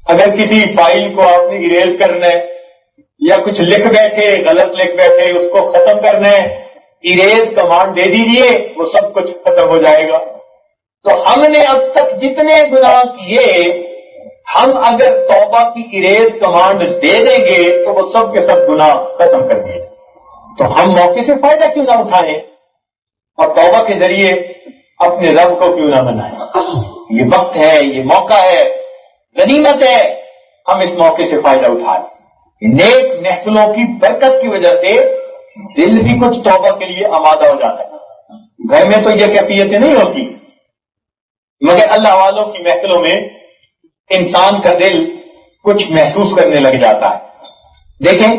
اگر کسی فائل کو آپ نے اریز کرنا ہے یا کچھ لکھ بیٹھے, غلط لکھ بیٹھے, اس کو ختم کرنا ہے, اریز کمانڈ دے دیجئے, وہ سب کچھ ختم ہو جائے گا. تو ہم نے اب تک جتنے گناہ کیے, ہم اگر توبہ کی اریز کمانڈ دے دیں گے تو وہ سب کے سب گناہ ختم کر دیے. تو ہم موقع سے فائدہ کیوں نہ اٹھائیں اور توبہ کے ذریعے اپنے رب کو کیوں نہ منائیں. یہ وقت ہے, یہ موقع ہے, غنیمت ہے, ہم اس موقع سے فائدہ اٹھائیں. نیک محفلوں کی برکت کی وجہ سے دل بھی کچھ توبہ کے لیے آمادہ ہو جاتا ہے. گھر میں تو یہ کیفیتیں نہیں ہوتی, مگر اللہ والوں کی محفلوں میں انسان کا دل کچھ محسوس کرنے لگ جاتا ہے. دیکھیں,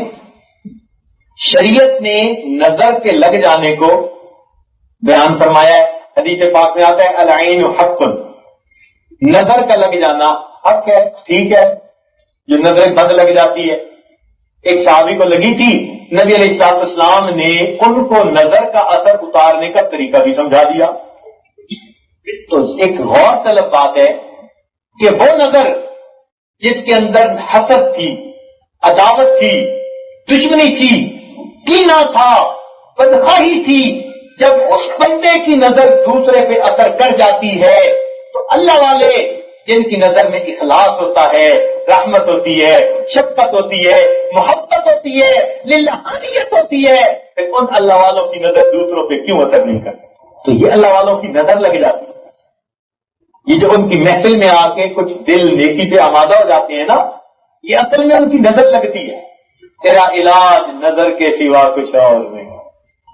شریعت نے نظر کے لگ جانے کو بیان فرمایا ہے. حدیث پاک میں آتا ہے العین حق, نظر کا لگ جانا حق ہے, ٹھیک ہے. جو نظر بد لگ جاتی ہے, ایک صحابی کو لگی تھی, نبی علیہ الصلوۃ والسلام نے ان کو نظر کا اثر اتارنے کا طریقہ بھی سمجھا دیا. تو ایک غور طلب بات ہے کہ وہ نظر جس کے اندر حسد تھی, عداوت تھی, دشمنی تھی, کینہ تھا, بدخواہی تھی, جب اس بندے کی نظر دوسرے پہ اثر کر جاتی ہے تو اللہ والے جن کی نظر میں اخلاص ہوتا ہے, رحمت ہوتی ہے, شفقت ہوتی ہے, محبت ہوتی ہے, للہانیت ہوتی ہے, پھر ان اللہ والوں کی نظر دوسروں پہ کیوں اثر نہیں کرتی. تو یہ اللہ والوں کی نظر لگ جاتی ہے. یہ جو ان کی محفل میں آ کے کچھ دل نیکی پہ آمادہ ہو جاتے ہیں نا, یہ اصل میں ان کی نظر لگتی ہے. تیرا علاج نظر کے سوا کچھ اور نہیں.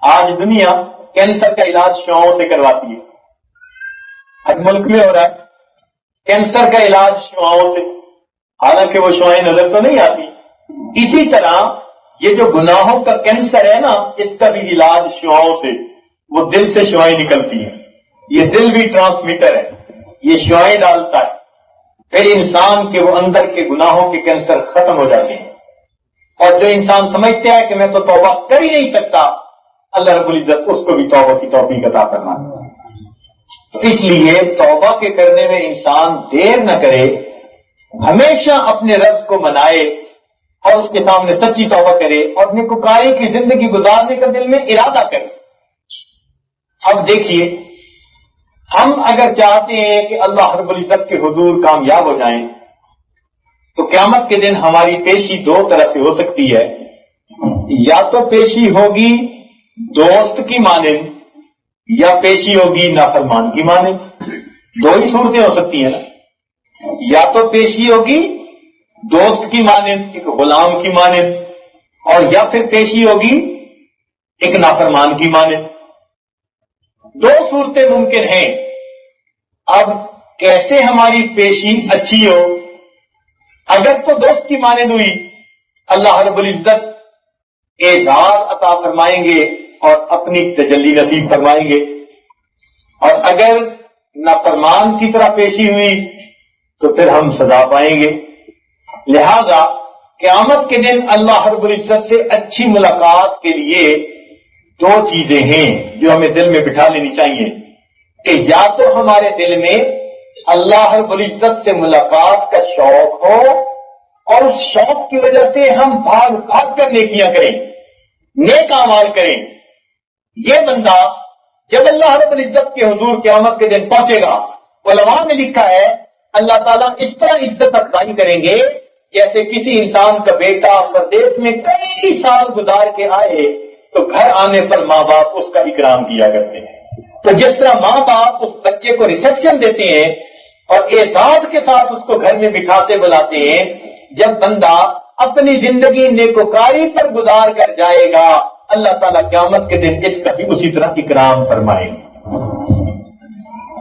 آج دنیا کینسر کا علاج شعاؤں سے کرواتی ہے. ہر ملک میں ہو رہا ہے کینسر کا علاج شعاؤں سے, حالانکہ وہ شعائیں نظر تو نہیں آتی. اسی طرح یہ جو گناہوں کا کینسر ہے نا, اس کا بھی علاج شعاؤں سے, وہ دل سے شعائیں نکلتی ہیں. یہ دل بھی ٹرانسمیٹر ہے, یہ شعائیں ڈالتا ہے, پھر انسان کے وہ اندر کے گناہوں کے کینسر ختم ہو جاتے ہیں. اور جو انسان سمجھتا ہے کہ میں تو توبہ کر ہی نہیں سکتا, اللہ رب العزت اس کو بھی توبہ کی توفیق عطا فرما. تو اس لیے توبہ کے کرنے میں انسان دیر نہ کرے, ہمیشہ اپنے رب کو منائے اور اس کے سامنے سچی توبہ کرے اور نیکوکاری کی زندگی گزارنے کا دل میں ارادہ کرے. اب دیکھیے, ہم اگر چاہتے ہیں کہ اللہ رب العزت کے حضور کامیاب ہو جائیں تو قیامت کے دن ہماری پیشی دو طرح سے ہو سکتی ہے. یا تو پیشی ہوگی دوست کی مانند یا پیشی ہوگی نافرمان کی مانند. دو ہی صورتیں ہو سکتی ہیں نا, یا تو پیشی ہوگی دوست کی مانند, ایک غلام کی مانند, اور یا پھر پیشی ہوگی ایک نافرمان کی مانند. دو صورتیں ممکن ہیں. اب کیسے ہماری پیشی اچھی ہو؟ اگر تو دوست کی مانند ہوئی, اللہ رب العزت اعزاز عطا فرمائیں گے اور اپنی تجلی نصیب فرمائیں گے. اور اگر نافرمان کی طرح پیشی ہوئی تو پھر ہم سزا پائیں گے. لہذا قیامت کے دن اللہ رب العزت سے اچھی ملاقات کے لیے دو چیزیں ہیں جو ہمیں دل میں بٹھا لینی چاہیے کہ یا تو ہمارے دل میں اللہ رب العزت سے ملاقات کا شوق ہو اور اس شوق کی وجہ سے ہم بھاگ بھاگ کر نیکیاں کریں، نیک اعمال کریں، یہ بندہ جب اللہ رب العزت کے حضور قیامت کے دن پہنچے گا، علماء نے لکھا ہے اللہ تعالیٰ اس طرح عزت افزائی کریں گے جیسے کسی انسان کا بیٹا پردیس میں کئی سال گزار کے آئے تو گھر آنے پر ماں باپ اس کا اکرام کیا کرتے ہیں، تو جس طرح ماں باپ اس بچے کو ریسپشن دیتے ہیں اور اعزاز کے ساتھ اس کو گھر میں بٹھاتے بلاتے ہیں، جب بندہ اپنی زندگی نیکوکاری پر گزار کر جائے گا اللہ تعالیٰ قیامت کے دن اس کا بھی اسی طرح اکرام فرمائے گا۔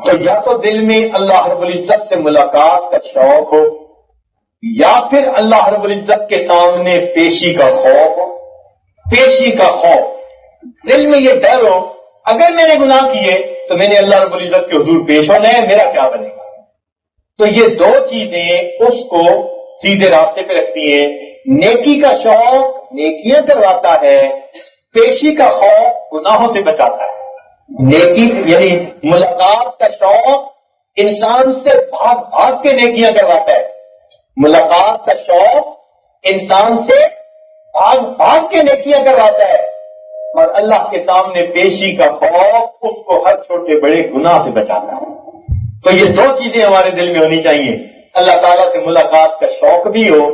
تو یا تو دل میں اللہ رب العزت سے ملاقات کا شوق ہو، یا پھر اللہ رب العزت کے سامنے پیشی کا خوف ہو، پیشی کا خوف، دل میں یہ ڈر ہو اگر میں نے گناہ کیے تو میں نے اللہ رب العزت کے حضور پیش ہونا ہے، میرا کیا بنے گا۔ تو یہ دو چیزیں اس کو سیدھے راستے پہ رکھتی ہیں، نیکی کا شوق نیکیاں کرواتا ہے، پیشی کا خوف گناہوں سے بچاتا ہے۔ نیکی یعنی ملاقات کا شوق انسان سے بھاگ بھاگ کے نیکیاں کرواتا ہے، ملاقات کا شوق انسان سے بھاگ بھاگ کے نیکیاں کرواتا ہے، اور اللہ کے سامنے پیشی کا خوف اس کو ہر چھوٹے بڑے گناہ سے بچاتا ہے۔ تو یہ دو چیزیں ہمارے دل میں ہونی چاہیے، اللہ تعالیٰ سے ملاقات کا شوق بھی ہو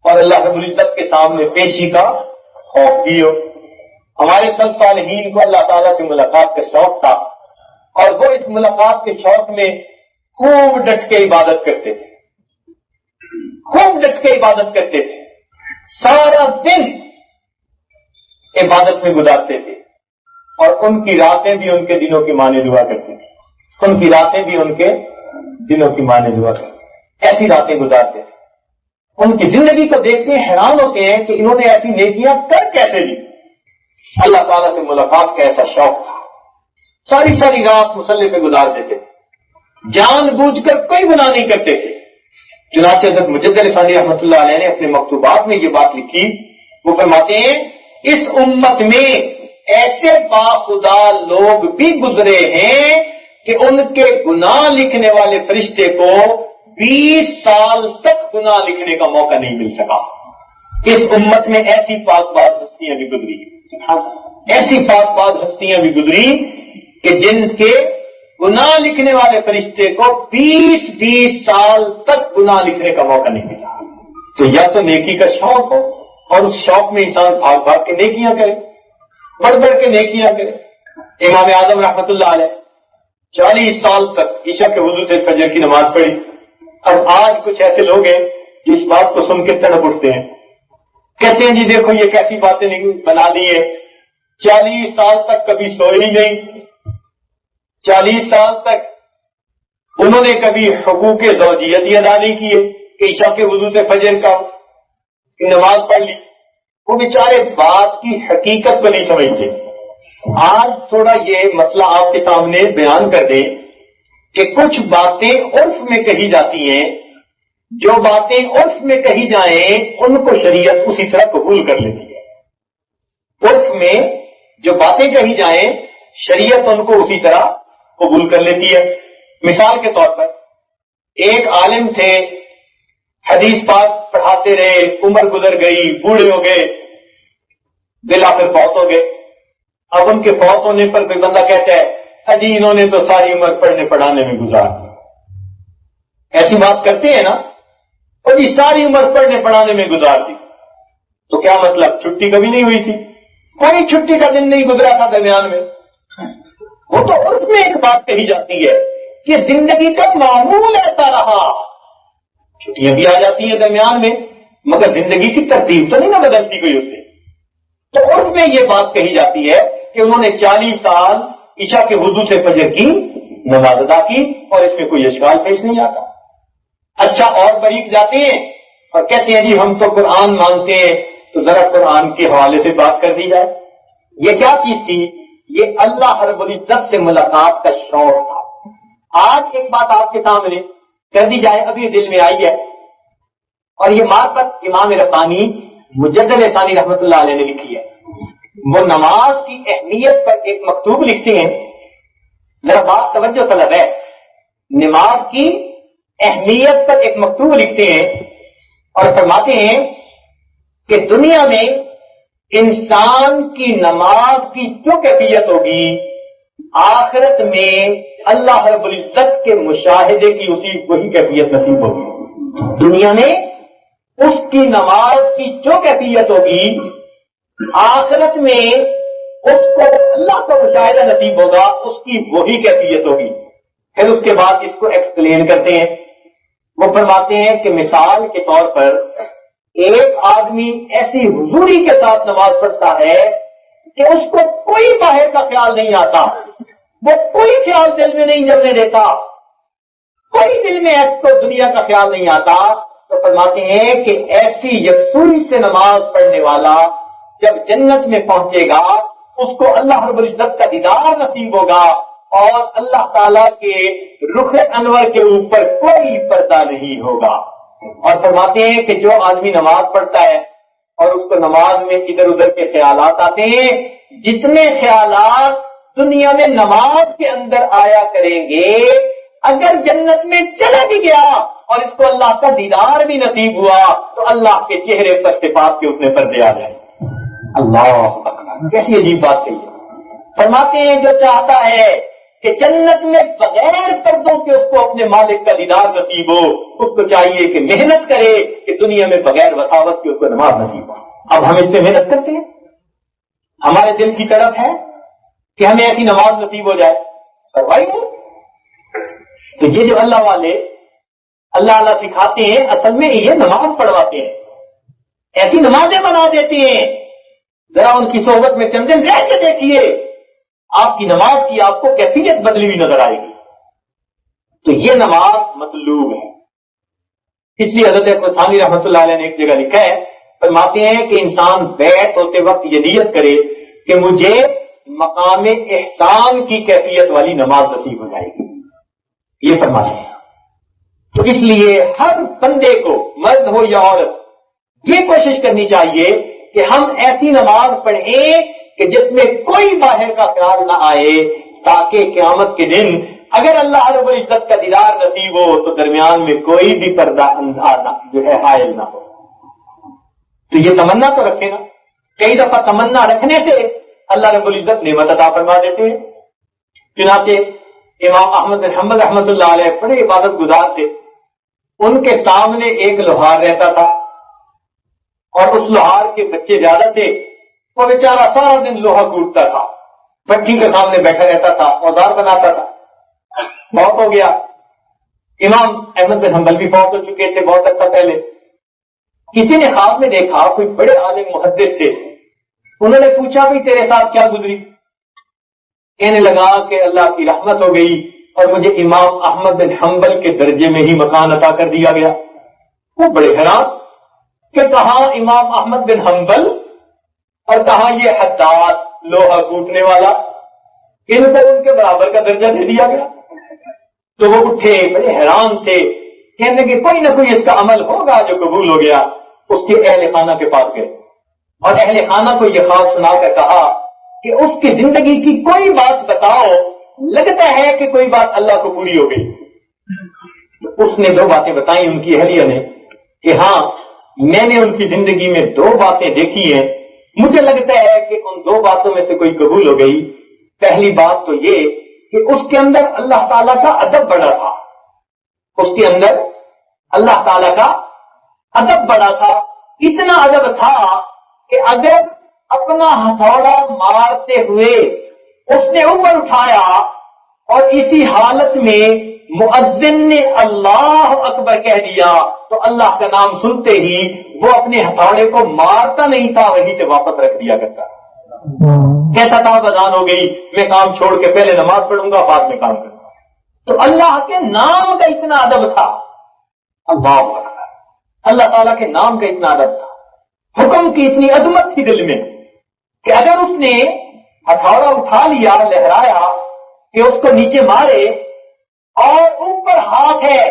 اور اللہ رب العزت کے سامنے پیشی کا خوف بھی ہو۔ ہمارے سلف صالحین کو اللہ تعالیٰ سے ملاقات کا شوق تھا اور وہ اس ملاقات کے شوق میں خوب ڈٹ کے عبادت کرتے تھے، خوب ڈٹ کے عبادت کرتے تھے، سارا دن عبادت میں گزارتے تھے، اور ان کی راتیں بھی ان کے دنوں کی مانے دعا کرتی تھی، ان کی راتیں بھی ان کے دنوں کی مانے دعا کرتی، ایسی راتیں گزارتے تھے۔ ان کی زندگی کو دیکھتے حیران ہوتے ہیں کہ انہوں نے ایسی نیکیاں کر کیسے لی۔ اللہ تعالیٰ سے ملاقات کا ایسا شوق تھا، ساری ساری رات مصلی پہ گزارتے تھے، جان بوجھ کر کوئی گناہ نہیں کرتے تھے۔ چنانچہ حضرت مجدد ثانی رحمۃ اللہ علیہ نے اپنے مکتوبات میں یہ بات لکھی، وہ فرماتے ہیں اس امت میں ایسے باخدا لوگ بھی گزرے ہیں کہ ان کے گناہ لکھنے والے فرشتے کو 20 سال تک گناہ لکھنے کا موقع نہیں مل سکا۔ اس امت میں ایسی پاک باز ہستیاں بھی گزری، ایسی پاک باز ہستیاں بھی گزری کہ جن کے گناہ لکھنے والے فرشتے کو 20 سال تک گناہ لکھنے کا موقع نہیں ملا۔ تو یا تو نیکی کا شوق ہو اور اس شوق میں انسان بھاگ بھاگ کے نیکیاں کرے، بڑھ بڑھ کے نیکیاں کرے۔ امام اعظم رحمۃ اللہ علیہ 40 سال تک عشاء کے وضو سے فجر کی نماز پڑھی۔ اب آج کچھ ایسے لوگ ہیں جو اس بات کو سن کے تڑپ اٹھتے ہیں، کہتے ہیں جی دیکھو یہ کیسی باتیں بنا دی ہے، 40 سال تک کبھی سوئے ہی نہیں، 40 سال تک انہوں نے کبھی حقوق زوجیت ہی ادا نہیں کیے کہ عشاء کے وضو سے فجر کا نماز پڑھ لی۔ وہ بیچارے بات کی حقیقت کو نہیں سمجھتے۔ آج تھوڑا یہ مسئلہ آپ کے سامنے بیان کر دیں کہ کچھ باتیں عرف میں کہی جاتی ہیں، جو باتیں عرف میں کہی جائیں ان کو شریعت اسی طرح قبول کر لیتی ہے۔ عرف میں جو باتیں کہی جائیں شریعت ان کو اسی طرح قبول کر لیتی ہے۔ مثال کے طور پر ایک عالم تھے، حدیث پاک پڑھاتے رہے، عمر گزر گئی، بوڑھے ہو گئے، بالآخر فوت ہو گئے۔ اب ان کے فوت ہونے پر کوئی بندہ کہتا ہے اجی انہوں نے تو ساری عمر پڑھنے پڑھانے میں گزار دی۔ ایسی بات کرتے ہیں نا، اور جی ساری عمر پڑھنے پڑھانے میں گزار دی، تو کیا مطلب چھٹی کبھی نہیں ہوئی تھی؟ کوئی چھٹی کا دن نہیں گزرا تھا درمیان میں۔ وہ تو اس میں ایک بات کہی جاتی ہے کہ زندگی کا معمول ایسا رہا، چھٹیاں بھی آ جاتی ہیں درمیان میں، مگر زندگی کی ترتیب تو نہیں نہ بدلتی کوئی اس سے۔ تو اس میں یہ بات کہی جاتی ہے کہ انہوں نے 40 سال عشاء کے وضو سے فجر کی نماز ادا کی اور اس میں کوئی اشکال پیش نہیں آتا۔ اچھا اور باریک جاتے ہیں اور کہتے ہیں جی ہم تو قرآن مانتے ہیں، تو ذرا قرآن کے حوالے سے بات کر دی جائے۔ یہ کیا چیز تھی؟ یہ اللہ رب العزت سے ملاقات کا شوق تھا۔ آج ایک بات آپ کے سامنے کر دی جائے، ابھی دل میں آئی ہے، اور یہ معرفت امام ربانی مجدد ثانی رحمۃ اللہ علیہ نے لکھی ہے۔ وہ نماز کی اہمیت پر ایک مکتوب لکھتے ہیں، ذرا بات توجہ طلب ہے، نماز کی اہمیت پر ایک مکتوب لکھتے ہیں اور فرماتے ہیں کہ دنیا میں انسان کی نماز کی جو کیفیت ہوگی، آخرت میں اللہ رب العزت کے مشاہدے کی وہی کیفیت نصیب ہوگی۔ دنیا میں اس کی نماز کی جو کیفیت ہوگی، آخرت میں اس کو اللہ کا مشاہدہ نصیب ہوگا، اس کی وہی کیفیت ہوگی۔ پھر اس کے بعد اس کو ایکسپلین کرتے ہیں۔ وہ فرماتے ہیں کہ مثال کے طور پر ایک آدمی ایسی حضوری کے ساتھ نماز پڑھتا ہے کہ اس کو کوئی باہر کا خیال نہیں آتا، وہ کوئی خیال دل میں نہیں جمنے دیتا، کوئی دل میں ایس کو دنیا کا خیال نہیں آتا، تو فرماتے ہیں کہ ایسی یکسوئی سے نماز پڑھنے والا جب جنت میں پہنچے گا، اس کو اللہ رب العزت کا دیدار نصیب ہوگا، اور اللہ تعالیٰ کے رخ انور کے اوپر کوئی پردہ نہیں ہوگا۔ اور فرماتے ہیں کہ جو آدمی نماز پڑھتا ہے اور اس کو نماز میں ادھر ادھر کے خیالات آتے ہیں، جتنے خیالات دنیا میں نماز کے اندر آیا کریں گے، اگر جنت میں چلا بھی گیا اور اس کو اللہ کا دیدار بھی نصیب ہوا تو اللہ کے چہرے پر صفات کے اتنے پردے آ جائیں۔ اللہ اکبر، کیسی عجیب بات کہی ہے۔ فرماتے ہیں جو چاہتا ہے کہ جنت میں بغیر پردوں کے اس کو اپنے مالک کا دیدار نصیب ہو، اس کو چاہیے کہ محنت کرے کہ دنیا میں بغیر وساوت کے اس کو نماز نصیب ہو۔ اب ہم اس سے محنت کرتے ہیں، ہمارے دل کی طرف ہے کہ ہمیں ایسی نماز نصیب ہو جائے، کروائی تو یہ جو اللہ والے اللہ سکھاتے ہیں، اصل میں یہ نماز پڑھواتے ہیں، ایسی نمازیں بنا دیتے ہیں۔ ذرا ان کی صحبت میں چند دن رہ کے دیکھیے، آپ کی نماز کی آپ کو کیفیت بدلی ہوئی نظر آئے گی۔ تو یہ نماز مطلوب ہے۔ اس لیے حضرت ثانی رحمۃ اللہ علیہ نے ایک جگہ لکھا ہے، فرماتے ہیں کہ انسان بیعت ہوتے وقت یہ نیت کرے کہ مجھے مقام احسان کی کیفیت والی نماز نصیب ہو جائے گی، یہ فرماتے ہیں۔ تو اس لیے ہر بندے کو، مرد ہو یا عورت، یہ کوشش کرنی چاہیے کہ ہم ایسی نماز پڑھیں کہ جس میں کوئی باہر کا خیال نہ آئے، تاکہ قیامت کے دن اگر اللہ رب العزت کا دیدار نصیب ہو تو درمیان میں کوئی بھی پردہ جو ہے حائل نہ ہو۔ تو یہ تمنا تو رکھے نا، کئی دفعہ تمنا رکھنے سے اللہ رب العزت نعمت عطا فرما دیتے ہیں۔ چنانچہ امام احمد بن حنبل رحمۃ اللہ علیہ بڑے عبادت گزار تھے، ان کے سامنے ایک لوہار رہتا تھا، اور اس لوہار کے بچے زیادہ تھے، وہ بیچارہ سارا دن لوہا کوٹتا تھا، بچی کے سامنے بیٹھا رہتا تھا، اوزار بناتا تھا۔ بہت ہو گیا، امام احمد بن حنبل بھی بہت ہو چکے تھے بہت عرصہ پہلے۔ کسی نے خواب میں دیکھا، کوئی بڑے عالم محدث تھے، انہوں نے پوچھا بھی تیرے ساتھ کیا گزری؟ کہنے لگا کہ اللہ کی رحمت ہو گئی اور مجھے امام احمد بن حنبل کے درجے میں ہی مکان عطا کر دیا گیا۔ وہ بڑے حیران کہ کہاں امام احمد بن حنبل اور کہاں یہ حداد لوہا کوٹنے والا، ان کو ان کے برابر کا درجہ دے دیا گیا۔ تو وہ اٹھے، بڑے حیران تھے، کہنے کہ کوئی نہ کوئی اس کا عمل ہوگا جو قبول ہو گیا۔ اس کے اہل خانہ کے پاس گئے اور اہل خانہ کو یہ خواب سنا کر کہا کہ اس کی زندگی کی کوئی بات بتاؤ، لگتا ہے کہ کوئی بات اللہ کو پوری ہو گئی۔ اس نے دو باتیں بتائیں ان کی اہلیہ نے کہ ہاں میں نے ان کی زندگی میں دو باتیں دیکھی ہیں، مجھے لگتا ہے کہ ان دو باتوں میں سے کوئی قبول ہو گئی۔ پہلی بات تو یہ کہ اس کے اندر اللہ تعالیٰ کا ادب بڑا تھا، اس کے اندر اللہ تعالیٰ کا ادب بڑا تھا، اتنا ادب تھا کہ اگر اپنا ہتھوڑا مارتے ہوئے اس نے اوپر اٹھایا اور اسی حالت میں مؤذن نے اللہ اکبر کہہ دیا تو اللہ کا نام سنتے ہی وہ اپنے ہتھوڑے کو مارتا نہیں تھا، وہیں سے واپس رکھ دیا کرتا، کہتا تھا اذان ہو گئی، میں کام چھوڑ کے پہلے نماز پڑھوں گا بعد میں کام کروں گا۔ تو اللہ کے نام کا اتنا ادب تھا، اللہ اکبر، اللہ تعالیٰ کے نام کا اتنا ادب تھا، حکم کی اتنی عظمت تھی دل میں کہ اگر اس نے ہتھوڑا اٹھا لیا، لہرایا کہ اس کو نیچے مارے اور اوپر ہاتھ ہے،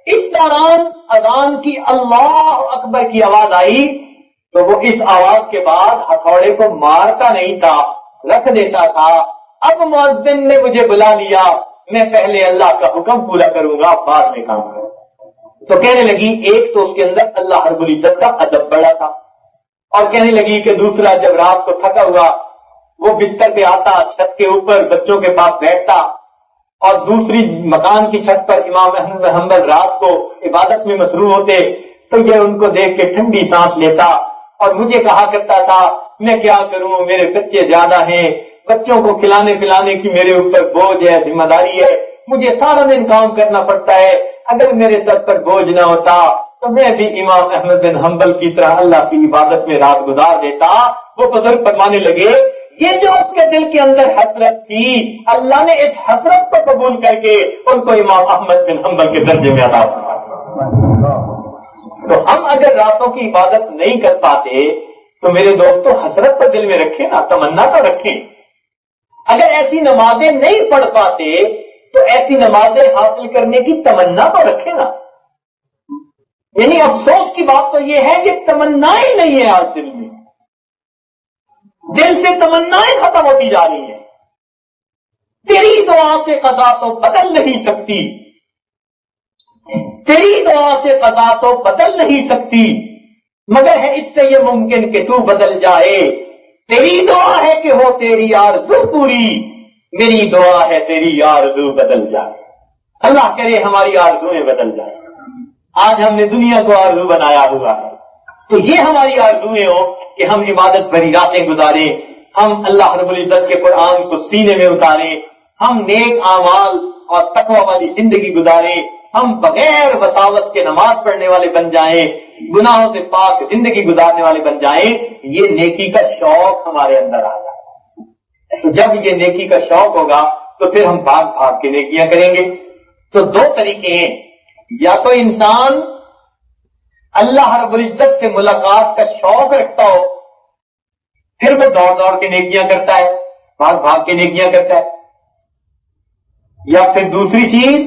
اس دوران اذان کی اللہ اکبر کی آواز آئی تو وہ اس آواز کے بعد ہتھوڑے کو مارتا نہیں تھا، رکھ دیتا تھا۔ اب مؤذن نے مجھے بلا لیا، میں پہلے اللہ کا حکم پورا کروں گا بعد میں کام کروں گا۔ تو کہنے لگی ایک تو اس کے اندر اللہ رب العزت کا ادب بڑا تھا، اور کہنے لگی کہ دوسرا جب رات کو تھکا ہوا وہ بستر پہ آتا، چھت کے اوپر بچوں کے پاس بیٹھتا، اور دوسری مکان کی چھت پر امام احمد بن حنبل رات کو عبادت میں مصروف ہوتے، تو یہ ان کو دیکھ کے ٹھنڈی سانس لیتا اور مجھے کہا کرتا تھا میں کیا کروں، میرے بچے زیادہ ہیں، بچوں کو کھلانے پلانے کی میرے اوپر بوجھ ہے، ذمہ داری ہے، مجھے سارا دن کام کرنا پڑتا ہے، اگر میرے سر پر بوجھ نہ ہوتا تو میں بھی امام احمد بن حنبل کی طرح اللہ کی عبادت میں رات گزار دیتا۔ وہ بزرگ فرمانے لگے یہ جو اس کے دل کے اندر حسرت تھی، اللہ نے اس حسرت کو قبول کر کے ان کو امام احمد بن حنبل کے درجے میں عطا فرمایا۔ تو ہم اگر راتوں کی عبادت نہیں کر پاتے تو میرے دوستو حسرت کو دل میں رکھیں نا، تمنا تو رکھیں۔ اگر ایسی نمازیں نہیں پڑھ پاتے تو ایسی نمازیں حاصل کرنے کی تمنا تو رکھیں نا۔ یعنی افسوس کی بات تو یہ ہے کہ تمنائیں نہیں ہے آج دل میں، دل سے تمنائیں ختم ہوتی جا رہی ہیں۔ تیری دعا سے قضا تو بدل نہیں سکتی، تیری دعا سے قضا تو بدل نہیں سکتی، مگر ہے اس سے یہ ممکن کہ تو بدل جائے۔ تیری دعا ہے کہ ہو تیری آرزو پوری، میری دعا ہے تیری آرزو بدل جائے۔ اللہ کرے ہماری آرزویں بدل جائیں۔ آج ہم نے دنیا کو آرزو بنایا ہوا ہے، تو یہ ہماری آرزویں ہو کہ ہم عبادت بھری راتیں گزاریں، ہم اللہ رب العزت کے قرآن کو سینے میں اتاریں، ہم نیک اعمال اور تقوی والی زندگی گزاریں، ہم بغیر وساوت کے نماز پڑھنے والے بن جائیں، گناہوں سے پاک زندگی گزارنے والے بن جائیں۔ یہ نیکی کا شوق ہمارے اندر آ جائے۔ جب یہ نیکی کا شوق ہوگا تو پھر ہم بھاگ بھاگ کے نیکیاں کریں گے۔ تو دو طریقے ہیں، یا تو انسان اللہ رب العزت سے ملاقات کا شوق رکھتا ہو، پھر وہ دوڑ دوڑ کے نیکیاں کرتا ہے، بھاگ بھاگ کے نیکیاں کرتا ہے، یا پھر دوسری چیز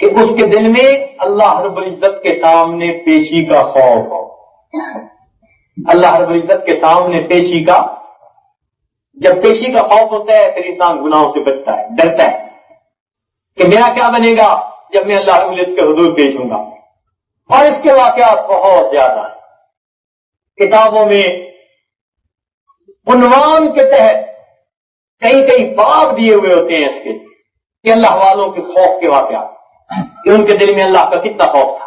کہ اس کے دل میں اللہ رب العزت کے سامنے پیشی کا خوف ہو۔ اللہ رب العزت کے سامنے پیشی کا، جب پیشی کا خوف ہوتا ہے پھر انسان گناہوں سے بچتا ہے، ڈرتا ہے کہ میرا کیا بنے گا جب میں اللہ رب العزت کے حضور پیش ہوں گا۔ اور اس کے واقعات بہت زیادہ ہیں، کتابوں میں عنوان کے تحت کئی کئی باب دیے ہوئے ہوتے ہیں اس کے کہ اللہ والوں کے خوف کے واقعات، کہ ان کے دل میں اللہ کا کتنا خوف تھا۔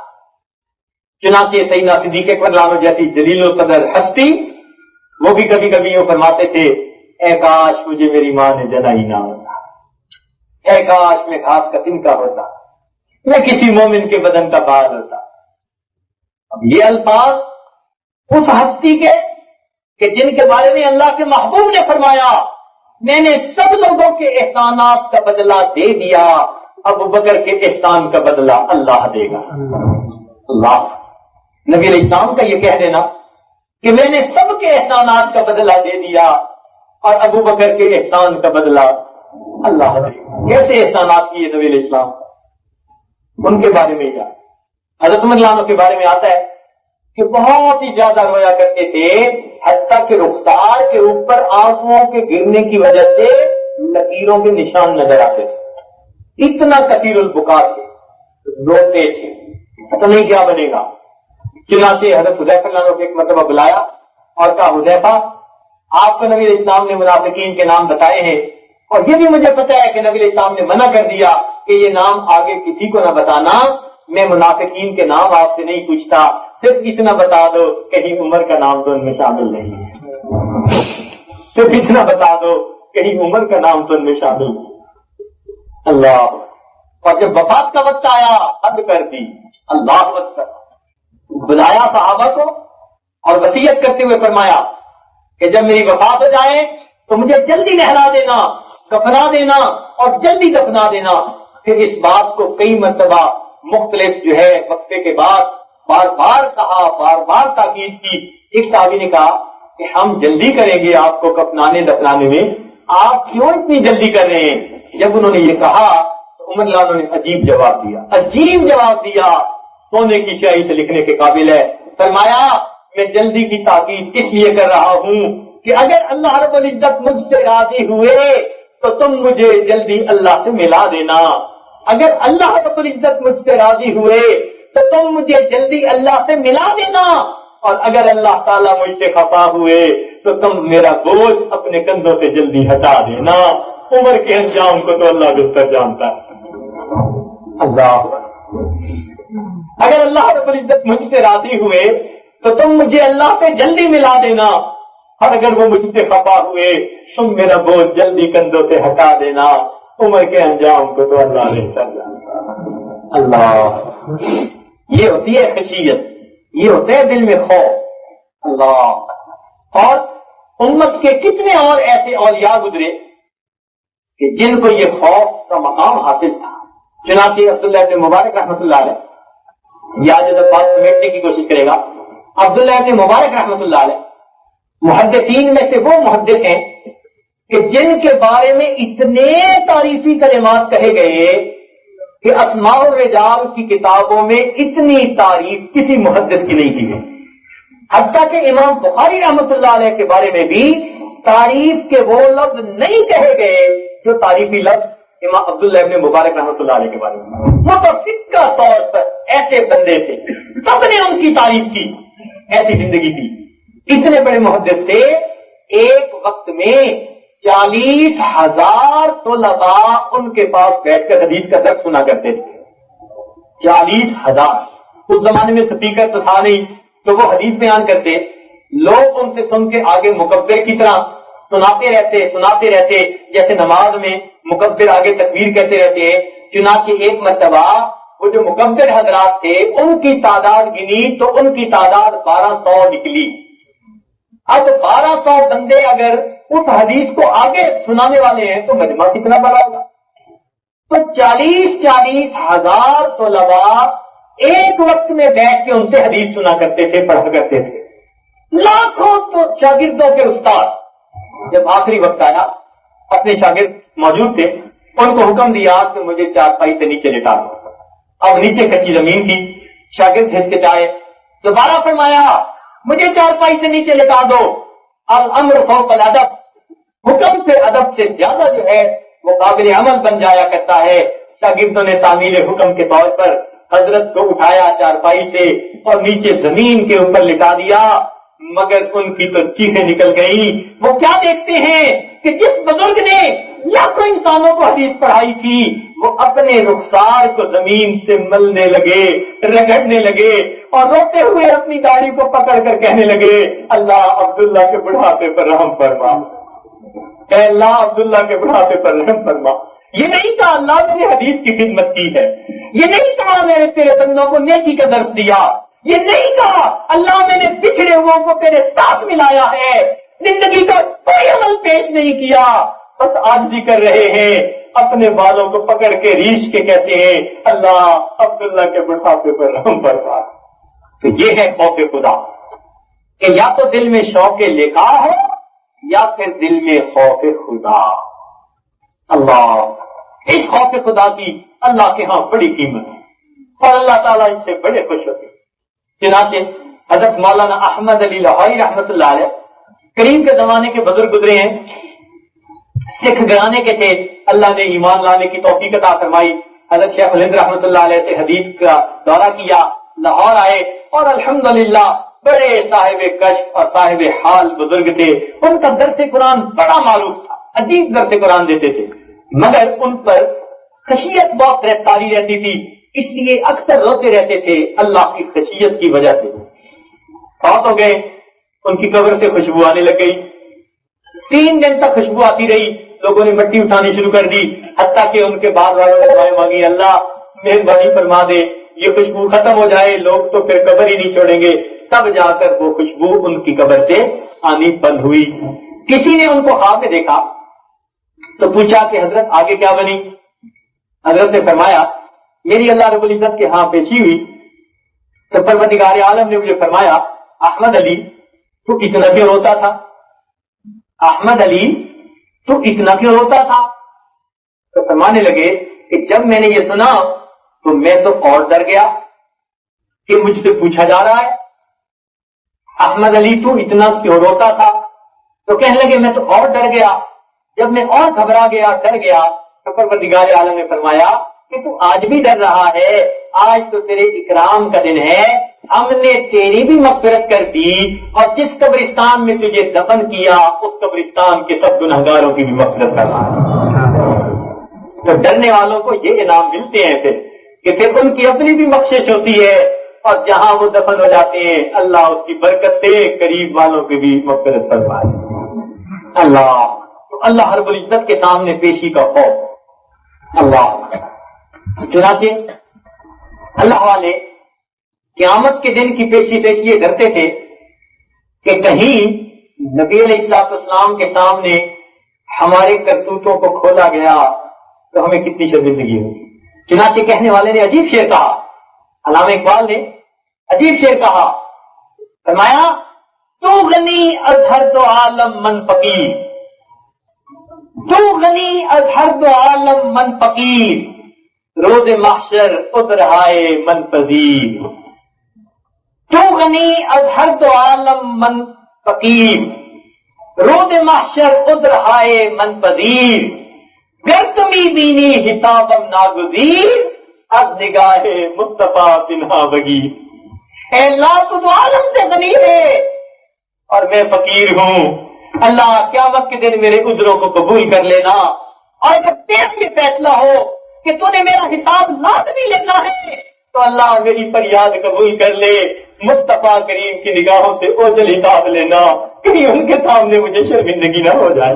چنانچہ سیدنا صدیق اکبر رضی اللہ عنہ جیسی جلیل القدر ہستی، وہ بھی کبھی کبھی یوں فرماتے تھے اے کاش مجھے میری ماں نے جنا ہی نہ ہوتا، اے کاش میں گھاس کا تنکا ہوتا، میں کسی مومن کے بدن کا بال ہوتا۔ اب یہ الفاظ اس ہستی کے کہ جن کے بارے میں اللہ کے محبوب نے فرمایا میں نے سب لوگوں کے احسانات کا بدلہ دے دیا، ابو بکر کے احسان کا بدلہ اللہ دے گا۔ اللہ نبی علیہ السلام کا یہ کہہ دینا کہ میں نے سب کے احسانات کا بدلہ دے دیا اور ابو بکر کے احسان کا بدلہ اللہ دے گا۔ کیسے احسانات کیے نبی علیہ السلام؟ ان کے بارے میں کیا حضرت عمر رضی اللہ عنہ کے بارے میں آتا ہے کہ بہت ہی زیادہ رویا کرتے تھے، حتیٰ کہ رخسار کے اوپر آنسوؤں کے گرنے کی وجہ سے لکیروں کے نشان نظر آتے تھے، اتنا کثیر البکا تھے، روتے تھے، پتہ نہیں کیا بنے گا۔ چنانچہ حضرت حذیفہ رضی اللہ عنہ کو ایک مرتبہ بلایا اور کہا حذیفہ آپ کو نبی علیہ السلام نے منافقین کے نام بتائے ہیں، اور یہ بھی مجھے پتا ہے کہ نبی علیہ السلام نے منع کر دیا کہ یہ نام آگے کسی کو نہ بتانا، میں منافقین کے نام آپ سے نہیں پوچھتا، صرف اتنا بتا دو کہیں عمر کا نام تو ان میں شامل نہیں ہے، صرف اتنا بتا دو کہیں عمر کا نام تو ان میں شامل نہیں۔ اللہ، اور جب وفات کا وقت آیا حد کر دی، اللہ اکبر، بلایا صحابہ کو اور وصیت کرتے ہوئے فرمایا کہ جب میری وفات ہو جائے تو مجھے جلدی نہلا دینا، کفنا دینا اور جلدی دفنا دینا۔ پھر اس بات کو کئی مرتبہ مختلف جو ہے وقفے کے بعد بار بار کہا، بار بار تاکید کی۔ ایک صحابی نے کہا کہ ہم جلدی کریں گے آپ کو کفنانے دفنانے میں، آپ کیوں اتنی جلدی کر رہے ہیں؟ جب انہوں نے یہ کہا تو عمر رضی اللہ عنہ نے عجیب جواب دیا، عجیب جواب دیا، سونے کی شاہی سے لکھنے کے قابل ہے۔ فرمایا میں جلدی کی تاکید اس لیے کر رہا ہوں کہ اگر اللہ رب العزت مجھ سے راضی ہوئے تو تم مجھے جلدی اللہ سے ملا دینا، اگر اللہ رب العزت مجھ سے راضی ہوئے تو تم مجھے جلدی اللہ سے ملا دینا، اور اگر اللہ تعالیٰ مجھ سے خفا ہوئے تو تم میرا بوجھ اپنے کندھوں سے جلدی ہٹا دینا۔ عمر کے انجام کو تو اللہ بہتر جانتا ہے۔ اللہ، اگر اللہ رب العزت مجھ سے راضی ہوئے تو تم مجھے اللہ سے جلدی ملا دینا، اور اگر وہ مجھ سے خفا ہوئے تم میرا بوجھ جلدی کندھوں سے ہٹا دینا۔ عمر کے انجام کو تو اللہ بہتر جانتا ہے۔ اللہ، یہ ہوتی ہے خشیت، یہ ہوتا ہے دل میں خوف۔ اللہ، اور امت کے کتنے اور ایسے اولیاء گزرے کہ جن کو یہ خوف کا مقام حاصل تھا۔ چنانچہ عبداللہ بن مبارک رحمۃ اللہ علیہ، یا جب بات سمیٹنے کی کوشش کرے گا، عبداللہ بن مبارک رحمۃ اللہ علیہ محدثین میں سے وہ محدث ہیں کہ جن کے بارے میں اتنے تعریفی کلمات کہے گئے کہ اسماء الرجال کی کتابوں میں اتنی تعریف کسی محدث کی نہیں کی گئی، حتیٰ کہ امام بخاری رحمۃ اللہ علیہ کے بارے میں بھی تعریف کے وہ لفظ نہیں کہے گئے جو تعریفی لفظ امام عبداللہ ابن مبارک رحمۃ اللہ علیہ کے بارے میں۔ متفقہ طور پر ایسے بندے تھے، سب نے ان کی تعریف کی، ایسی زندگی تھی، اتنے بڑے محدث تھے۔ ایک وقت میں 40,000 طلباء ان کے پاس بیٹھ کر حدیث کا درس سنا کرتے تھے۔ 40,000، اس زمانے میں سپیکر تو تھا نہیں، تو وہ حدیث بیان کرتے، لوگ ان سے سن کے آگے مکبر کی طرح سناتے رہتے جیسے نماز میں مکبر آگے تکبیر کہتے رہتے ہیں۔ چنانچہ ایک مرتبہ وہ جو مکبر حضرات تھے ان کی تعداد گنی تو ان کی تعداد 1200 نکلی۔ اب 1200 بندے اگر اس حدیث کو آگے سنانے والے ہیں تو مجمع کتنا بڑا ہوگا؟ تو 40,000 طلباء ایک وقت میں بیٹھ کے ان سے حدیث سنا کرتے تھے، پڑھا کرتے تھے۔ لاکھوں تو شاگردوں کے استاد جب آخری وقت آیا، اپنے شاگرد موجود تھے، ان کو حکم دیا کہ مجھے چارپائی سے نیچے لٹا دو۔ اب نیچے کچی زمین تھی، شاگرد ہچکچائے، دوبارہ فرمایا مجھے چارپائی سے نیچے لٹا دو۔ الامر فوق الادب، حکم سے ادب سے زیادہ جو ہے وہ قابل عمل بن جایا کرتا ہے۔ شاگردوں نے تعمیل حکم کے طور پر حضرت کو اٹھایا چارپائی سے اور نیچے زمین کے اوپر لٹا دیا، مگر ان کی تو چیخیں نکل گئی۔ وہ کیا دیکھتے ہیں کہ جس بزرگ نے لاکھوں انسانوں کو حدیث پڑھائی تھی وہ اپنے رخسار کو زمین سے ملنے لگے، رگڑنے لگے، اور روتے ہوئے اپنی داڑھی کو پکڑ کر کہنے لگے اللہ عبداللہ کے بڑھاپے پر رحم فرما، اے اللہ عبداللہ کے بڑھاپے پر رحم فرما۔ یہ نہیں کہا اللہ میں نے حدیث کی خدمت کی ہے، یہ نہیں کہا میں نے تیرے بندوں کو نیکی کا درس دیا، یہ نہیں کہا اللہ میں نے بچھڑے ہوئے کو تیرے ساتھ ملایا ہے، زندگی کا کوئی عمل پیش نہیں کیا، بس عاجزی کر رہے ہیں، اپنے بالوں کو پکڑ کے ریش کے کہتے ہیں اللہ عبداللہ کے بڑھاپے پر رحم فرما۔ تو یہ ہے خوف خدا کہ یا تو دل میں شوق لقا ہو یا پھر دل میں خوف خدا۔ اللہ، اس خوف خدا کی اللہ کے ہاں بڑی قیمت ہے اور اللہ تعالیٰ اس سے بڑے خوش ہوتے ہیں۔ چنانچہ حضرت مولانا احمد علی لاہوری رحمۃ اللہ علیہ کریم کے زمانے کے بزرگ گزرے ہیں، سکھ گھرانے کے تھے، اللہ نے ایمان لانے کی توفیق عطا فرمائی۔ حضرت شیخ الہند رحمۃ اللہ علیہ سے حدیث کا دورہ کیا، لاہور آئے اور الحمدللہ بڑے صاحب کشف اور صاحب حال بزرگ تھے۔ ان کا درس قرآن بڑا معروف تھا، عجیب درس قرآن دیتے تھے، مگر ان پر خشیت بہت گرفتاری رہتی تھی، اس لیے اکثر روتے رہتے تھے اللہ کی خشیت کی وجہ سے۔ فوت ہو گئے، ان کی قبر سے خوشبو آنے لگ گئی، 3 دن تک خوشبو آتی رہی، لوگوں نے مٹی اٹھانی شروع کر دی، حتیٰ کہ ان کے بعد والوں نے دعائیں مانگی اللہ مہربانی فرما دے یہ خوشبو ختم ہو جائے، لوگ تو پھر قبر ہی نہیں چھوڑیں گے۔ تب جا کر وہ خوشبو ان کی قبر سے آنی بند ہوئی۔ کسی نے ان کو خواب میں دیکھا تو پوچھا کہ حضرت آگے کیا بنی؟ حضرت نے فرمایا میری اللہ رب العزت کے ہاں پیشی ہوئی تو پروردگار عالم نے مجھے فرمایا احمد علی تو اتنا کیوں روتا تھا؟ احمد علی تو اتنا کیوں روتا تھا؟ تو فرمانے لگے کہ جب میں نے یہ سنا تو میں تو اور ڈر گیا کہ مجھ سے پوچھا جا رہا ہے احمد علی تو اتنا کیوں روتا تھا؟ تو کہنے لگے میں تو اور ڈر گیا، جب میں اور گھبرا گیا، ڈر گیا، تو پروردگار عالم نے فرمایا کہ تو آج بھی ڈر رہا ہے آج تو تیرے اکرام کا دن ہے، ہم نے تیری بھی مغفرت کر دی، اور جس قبرستان میں تجھے دفن کیا اس قبرستان کے سب گنہگاروں کی بھی مغفرت کرنا۔ تو ڈرنے والوں کو یہ انعام ملتے ہیں پھر ان کی اپنی بھی بخشش ہوتی ہے، اور جہاں وہ دفن ہو جاتے ہیں اللہ اس کی برکت سے قریب والوں کی بھی مغفرت فرمائے۔ اللہ رب العزت کے سامنے پیشی کا خوف، چنانچہ اللہ والے قیامت کے دن کی پیشی سے یہ ڈرتے تھے کہ کہیں نبی علیہ السلام کے سامنے ہمارے کرتوتوں کو کھولا گیا تو ہمیں کتنی شرمندگی ہوگی۔ چنانچہ کہنے والے نے عجیب شعر کہا، علامہ اقبال نے عجیب شعر کہا، فرمایا تو غنی از ہر دو عالم من فقیر، تو غنی از ہر دو عالم من فقیر، روز محشر ادھر ہائے من پذیر، تو غنی از ہر دو عالم من فقیر، روز محشر ادھر ہائے من پذیر، گر تمی بینی حسابم ناگزیر، از نگاہ مصطفیٰ پنہا بگیر۔ اے اللہ تو عالم سے غنی ہے اور میں فقیر ہوں، اللہ قیامت کے دن میرے عذروں کو قبول کر لینا، اور جب تیرا یہ فیصلہ ہو کہ تو نے میرا حساب لازمی لینا ہے تو اللہ میری فریاد قبول کر لے، مصطفیٰ کریم کی نگاہوں سے اوجل حساب لینا، کہیں ان کے سامنے مجھے شرمندگی نہ ہو جائے۔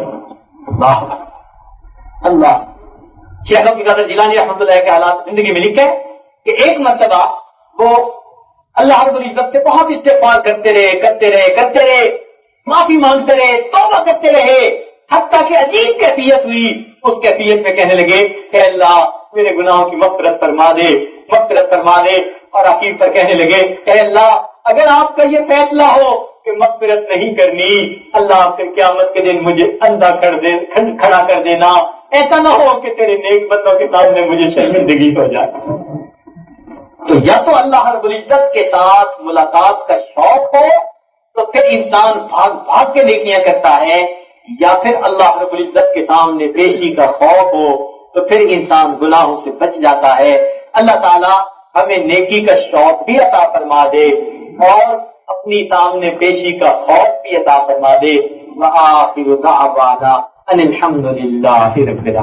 اللہ شیخ عبد القادر جیلانی رحمۃ اللہ کے حالات زندگی میں لکھے کہ ایک مرتبہ وہ اللہ رب العزت سے بہت استغفار کرتے رہے، معافی مانگتے رہے، توبہ کرتے رہے، حتیٰ کہ عجیب کیفیت ہوئی، اس کیفیت میں کہنے لگے کہ اللہ میرے گناہوں کی مغفرت فرما دے، اور آخر پر کہنے لگے کہ اللہ اگر آپ کا یہ فیصلہ ہو کہ مغفرت نہیں کرنی، اللہ پھر قیامت کے دن مجھے اندھا کھڑا کر دینا، ایسا نہ ہو کہ تیرے نیک بندوں کے سامنے مجھے شرمندگی ہو جائے۔ تو یا تو اللہ رب العزت کے ساتھ ملاقات کا شوق ہو تو پھر انسان بھاگ کے نیکیاں کرتا ہے، یا پھر اللہ رب العزت کے سامنے پیشی کا خوف ہو تو پھر انسان گناہوں سے بچ جاتا ہے۔ اللہ تعالیٰ ہمیں نیکی کا شوق بھی عطا فرما دے اور اپنی سامنے پیشی کا خوف بھی عطا فرما دے۔ وآخر دعوانا ان الحمد للہ رب العالمین۔